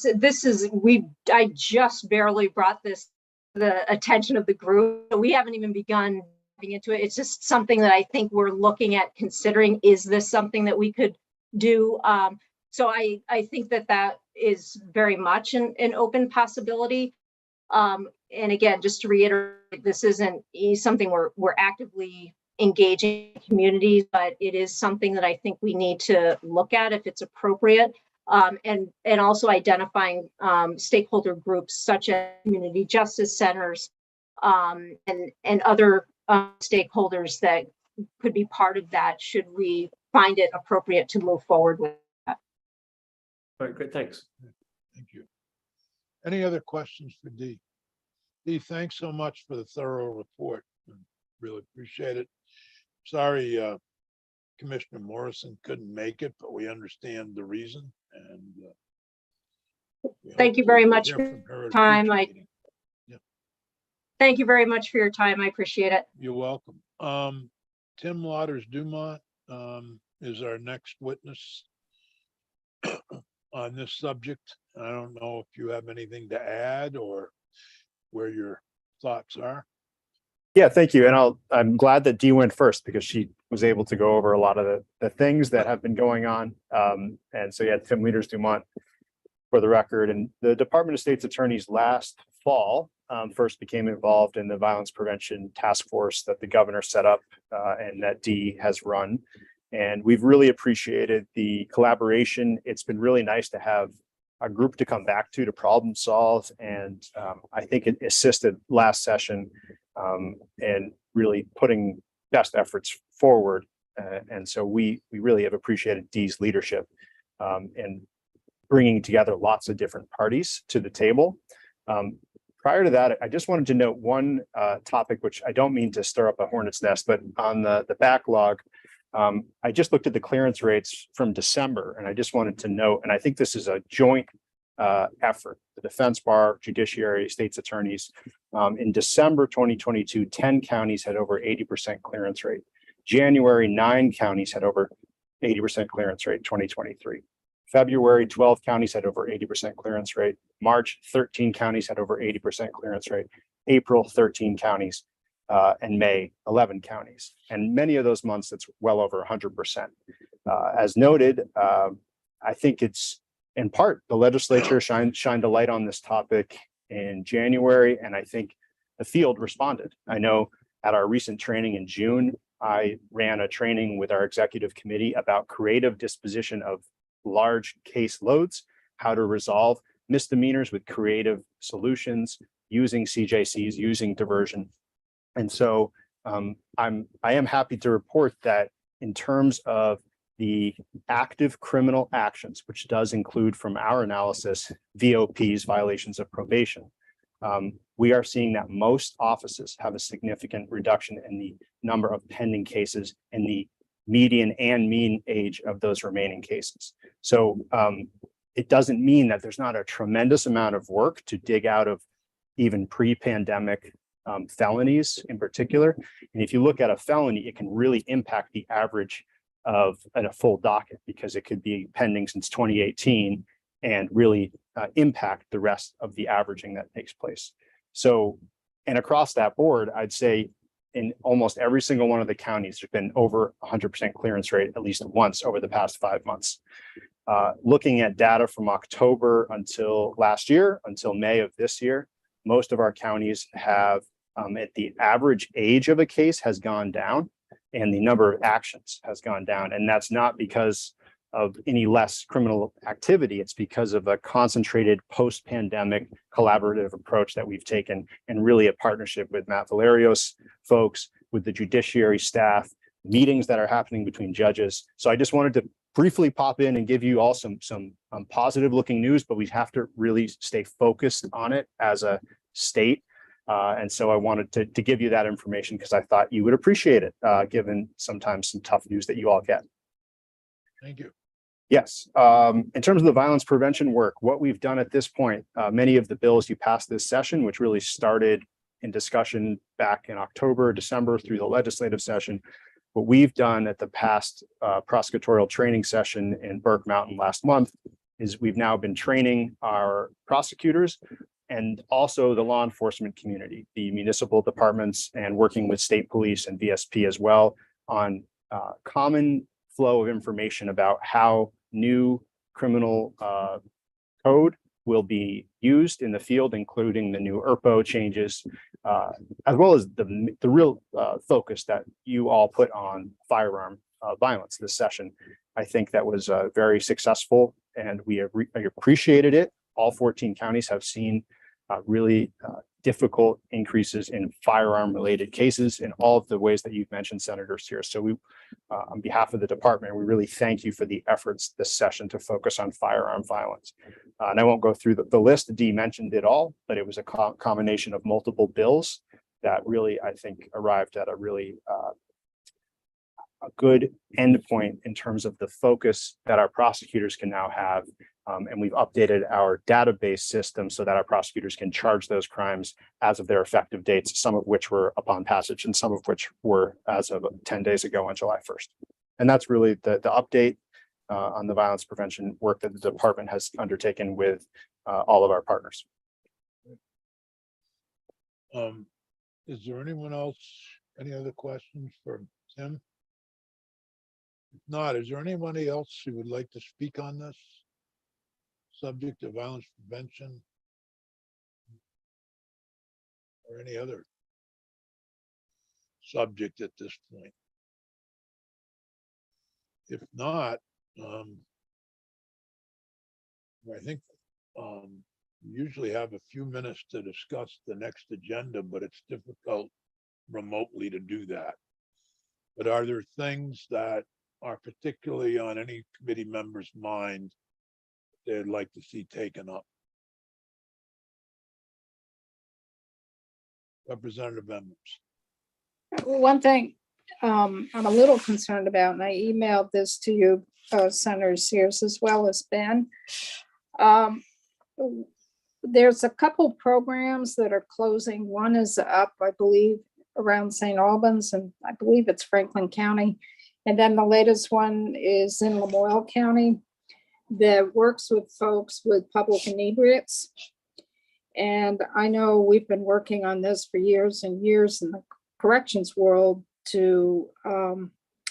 I just barely brought the attention of the group. We haven't even begun into it. It's just something that I think we're looking at considering. Is this something that we could do? So I think that is very much an open possibility. And again, just to reiterate, this isn't something we're actively engaging communities, but it is something that I think we need to look at if it's appropriate. And also identifying stakeholder groups such as community justice centers and other stakeholders that could be part of that should we find it appropriate to move forward with that. All right, great, thanks. Thank you. Any other questions for Dee? Dee, thanks so much for the thorough report. Really appreciate it. Sorry, Commissioner Morrison couldn't make it, but we understand the reason. And thank you very much for your time. Thank you very much for your time. I appreciate it. You're welcome. Tim Lauders Dumont is our next witness on this subject. I don't know if you have anything to add or where your thoughts are. Yeah, thank you. And I'm glad that Dee went first because she was able to go over a lot of the things that have been going on. And so yeah, Tim Lauders Dumont for the record. And the Department of State's attorneys last fall first became involved in the violence prevention task force that the governor set up and that Dee has run. And we've really appreciated the collaboration. It's been really nice to have a group to come back to problem solve. And I think it assisted last session and really putting best efforts forward. And so we really have appreciated Dee's leadership and bringing together lots of different parties to the table. Prior to that, I just wanted to note one topic, which I don't mean to stir up a hornet's nest, but on the backlog, I just looked at the clearance rates from December, and I just wanted to note, and I think this is a joint effort, the defense bar, judiciary, state's attorneys. In December 2022, 10 counties had over 80% clearance rate. January, 9 counties had over 80% clearance rate, 2023. February, 12 counties had over 80% clearance rate. March, 13 counties had over 80% clearance rate. April, 13 counties. And May, 11 counties. And many of those months, it's well over 100%. As noted, I think it's in part, the legislature shined a light on this topic in January, and I think the field responded. I know at our recent training in June, I ran a training with our executive committee about creative disposition of large case loads, how to resolve misdemeanors with creative solutions, using CJCs, using diversion. And so I am happy to report that in terms of the active criminal actions, which does include from our analysis, VOPs, violations of probation, we are seeing that most offices have a significant reduction in the number of pending cases and the median and mean age of those remaining cases. So it doesn't mean that there's not a tremendous amount of work to dig out of even pre-pandemic felonies in particular. And if you look at a felony, it can really impact the average of a full docket because it could be pending since 2018 and really impact the rest of the averaging that takes place. So, and across that board, I'd say in almost every single one of the counties, there's been over 100% clearance rate at least once over the past 5 months. Looking at data from October until last year, until May of this year, most of our counties have at the average age of a case has gone down and the number of actions has gone down. And that's not because of any less criminal activity. It's because of a concentrated post-pandemic collaborative approach that we've taken and really a partnership with Matt Valerio's folks, with the judiciary staff, meetings that are happening between judges. So I just wanted to briefly pop in and give you all some positive looking news, but we have to really stay focused on it as a state. And so I wanted to give you that information because I thought you would appreciate it, given sometimes some tough news that you all get. Thank you. Yes. In terms of the violence prevention work, what we've done at this point, many of the bills you passed this session, which really started in discussion back in October, December through the legislative session, what we've done at the past prosecutorial training session in Burke Mountain last month is we've now been training our prosecutors and also the law enforcement community, the municipal departments, and working with state police and VSP as well on common flow of information about how new criminal code will be used in the field, including the new ERPO changes, as well as the real focus that you all put on firearm violence this session. I think that was very successful and we appreciated it. All 14 counties have seen really difficult increases in firearm related cases in all of the ways that you've mentioned, senators here. So we, on behalf of the department, we really thank you for the efforts this session to focus on firearm violence. And I won't go through the list. Dee mentioned it all, but it was a combination of multiple bills that really, I think, arrived at a really a good endpoint in terms of the focus that our prosecutors can now have. And we've updated our database system so that our prosecutors can charge those crimes as of their effective dates, some of which were upon passage and some of which were as of 10 days ago on July 1st. And that's really the update on the violence prevention work that the department has undertaken with all of our partners. Is there anyone else, any other questions for Tim? If not, is there anybody else who would like to speak on this subject of violence prevention or any other subject at this point? If not, I think we usually have a few minutes to discuss the next agenda, but it's difficult remotely to do that. But are there things that are particularly on any committee member's mind they'd like to see taken up? Representative Emmons. One thing I'm a little concerned about, and I emailed this to you, Senator Sears, as well as Ben. There's a couple programs that are closing. One is up, I believe, around St. Albans, and I believe it's Franklin County. And then the latest one is in Lamoille County that works with folks with public inebriates. And I know we've been working on this for years and years in the corrections world to,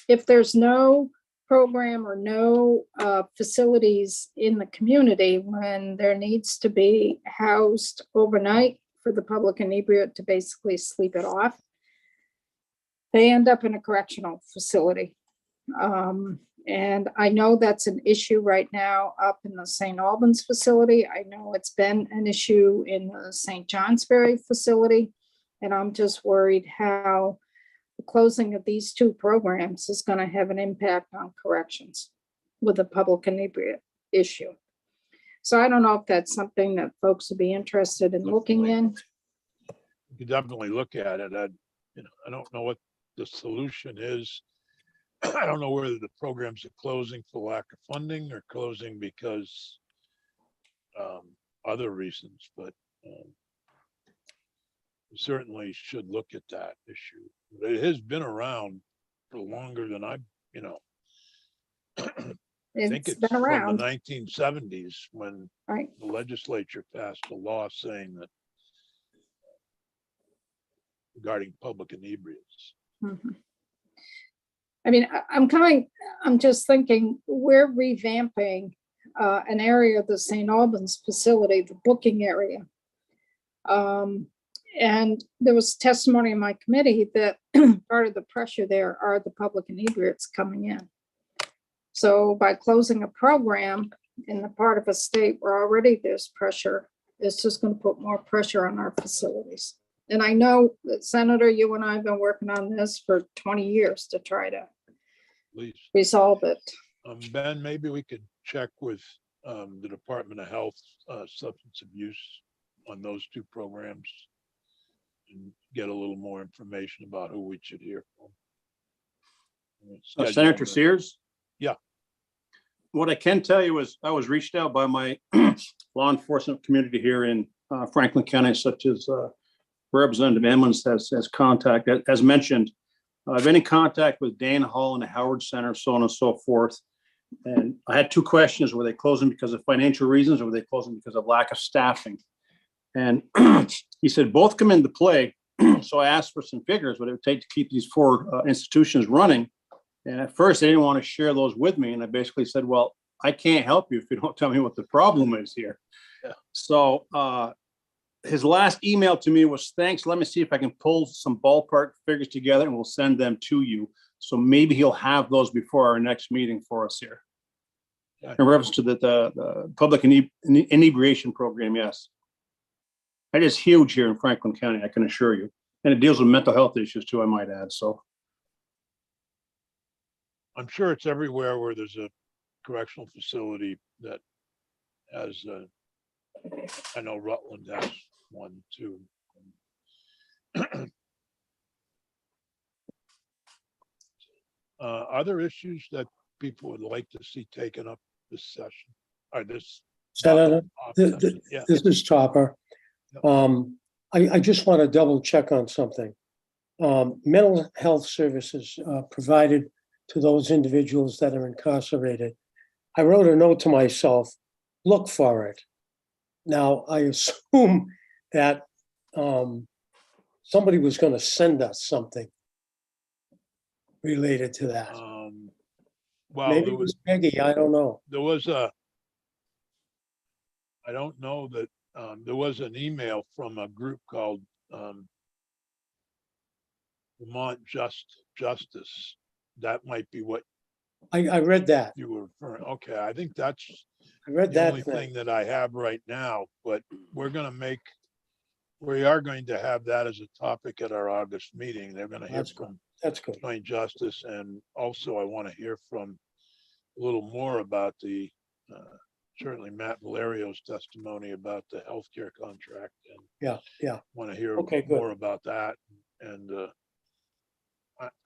if there's no program or no facilities in the community, when there needs to be housed overnight for the public inebriate to basically sleep it off, they end up in a correctional facility. And I know that's an issue right now up in the St. Albans facility. I know it's been an issue in the St. Johnsbury facility. And I'm just worried how the closing of these two programs is going to have an impact on corrections with the public inebriate issue. So I don't know if that's something that folks would be interested in looking in. You could definitely look at it. I don't know what the solution is. I don't know whether the programs are closing for lack of funding or closing because other reasons, but we certainly should look at that issue. It has been around for longer than I think It's it's been from around, the 1970s when right? the legislature passed a law saying that regarding public inebriates. Mhm. I mean, I'm just thinking, we're revamping an area of the St. Albans facility, the booking area. And there was testimony in my committee that part of the pressure there are the public inebriates coming in. So by closing a program in the part of a state where already there's pressure, it's just going to put more pressure on our facilities. And I know that Senator, you and I have been working on this for 20 years to try to Please. resolve it. Ben, maybe we could check with the Department of Health, Substance Abuse on those two programs and get a little more information about who we should hear from. Senator Sears? Yeah. What I can tell you is I was reached out by my law enforcement community here in Franklin County, such as Representative Emmons has contact. As mentioned, I've been in contact with Dana Hall and the Howard Center, so on and so forth. And I had two questions. Were they closing because of financial reasons or were they closing because of lack of staffing? And he said both come into play. So I asked for some figures, what it would take to keep these four institutions running. And at first they didn't want to share those with me. And I basically said, well, I can't help you if you don't tell me what the problem is here. Yeah. So his last email to me was, thanks, let me see if I can pull some ballpark figures together and we'll send them to you. So maybe he'll have those before our next meeting for us here. Yeah. In reference to the public inebriation program, yes. That is huge here in Franklin County, I can assure you. And it deals with mental health issues too, I might add, so. I'm sure it's everywhere where there's a correctional facility that has I know Rutland has one too. Other issues that people would like to see taken up this session or this? Senator, session? Yeah. this is Topper. I just want to double check on something. Mental health services provided to those individuals that are incarcerated. I wrote a note to myself, look for it. Now, I assume that somebody was going to send us something related to that. Well, Maybe it was Peggy, I don't know. there was I don't know that there was an email from a group called Vermont Justice. That might be what I read that. You were referring, okay, I think that's I read the that only thing. thing that I have right now, but we are going to have that as a topic at our August meeting. They're gonna hear That's good. from That's good. Joint Justice, and also I want to hear from a little more about the, certainly Matt Valerio's testimony about the healthcare contract, and Yeah. want to hear Okay, good. more about that. And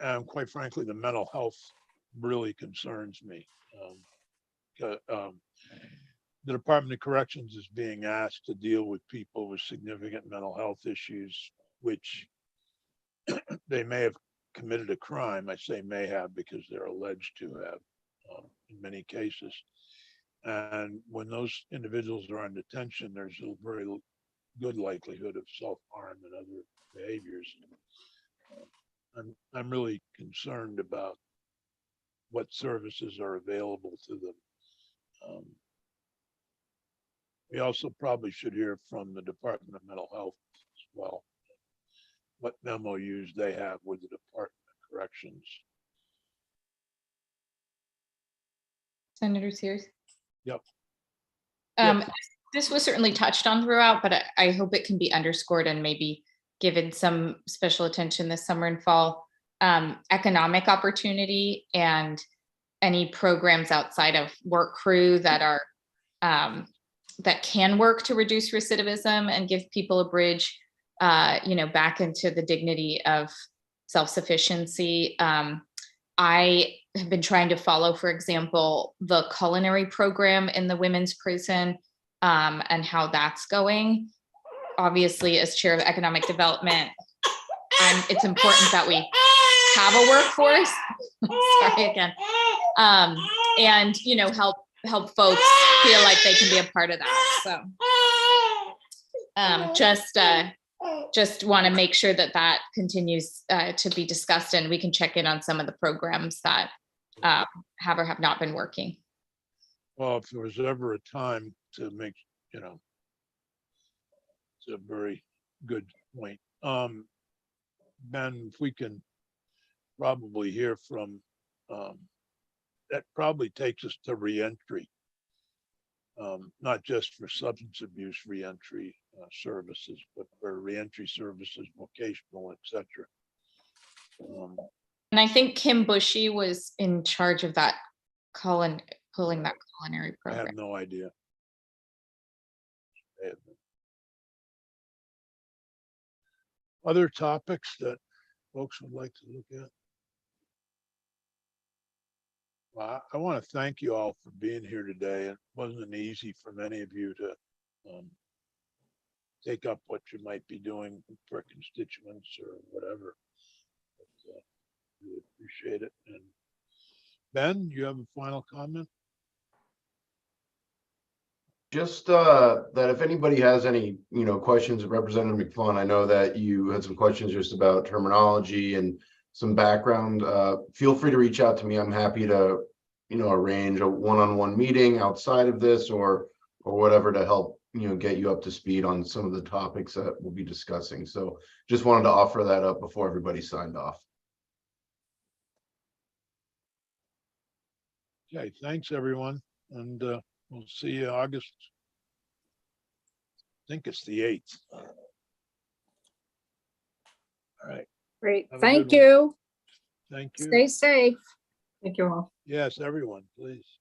and quite frankly, the mental health really concerns me. The Department of Corrections is being asked to deal with people with significant mental health issues, which they may have committed a crime. I say may have because they're alleged to have, in many cases. And when those individuals are on detention, there's a very good likelihood of self-harm and other behaviors. I'm really concerned about what services are available to them. We also probably should hear from the Department of Mental Health as well, what MOUs they have with the Department of Corrections. Senator Sears? Yep. This was certainly touched on throughout, but I hope it can be underscored and maybe given some special attention this summer and fall. Economic opportunity and any programs outside of work crew that are that can work to reduce recidivism and give people a bridge, back into the dignity of self-sufficiency. I have been trying to follow, for example, the culinary program in the women's prison, and how that's going. Obviously, as chair of economic development, it's important that we have a workforce. Sorry again. And help folks feel like they can be a part of that. So just want to make sure that continues to be discussed, and we can check in on some of the programs that have or have not been working. Well, if there was ever a time to make, it's a very good point. Ben, if we can probably hear from, that probably takes us to reentry. Not just for substance abuse reentry services, but for reentry services, vocational, etc. And I think Kim Bushy was in charge of that pulling that culinary I have program. no idea. Other topics that folks would like to look at? Well, I want to thank you all for being here today. It wasn't easy for many of you to take up what you might be doing for constituents or whatever. But, really appreciate it. And Ben, you have a final comment? Just that if anybody has any, questions of Representative McFawn, I know that you had some questions just about terminology and some background. Feel free to reach out to me. I'm happy to, arrange a one-on-one meeting outside of this or whatever to help, get you up to speed on some of the topics that we'll be discussing. So just wanted to offer that up before everybody signed off. Okay, thanks everyone. And we'll see you August. I think it's the 8th. All right. Great. Have a Thank good one. you. Thank you. Stay safe. Thank you all. Yes, everyone, please.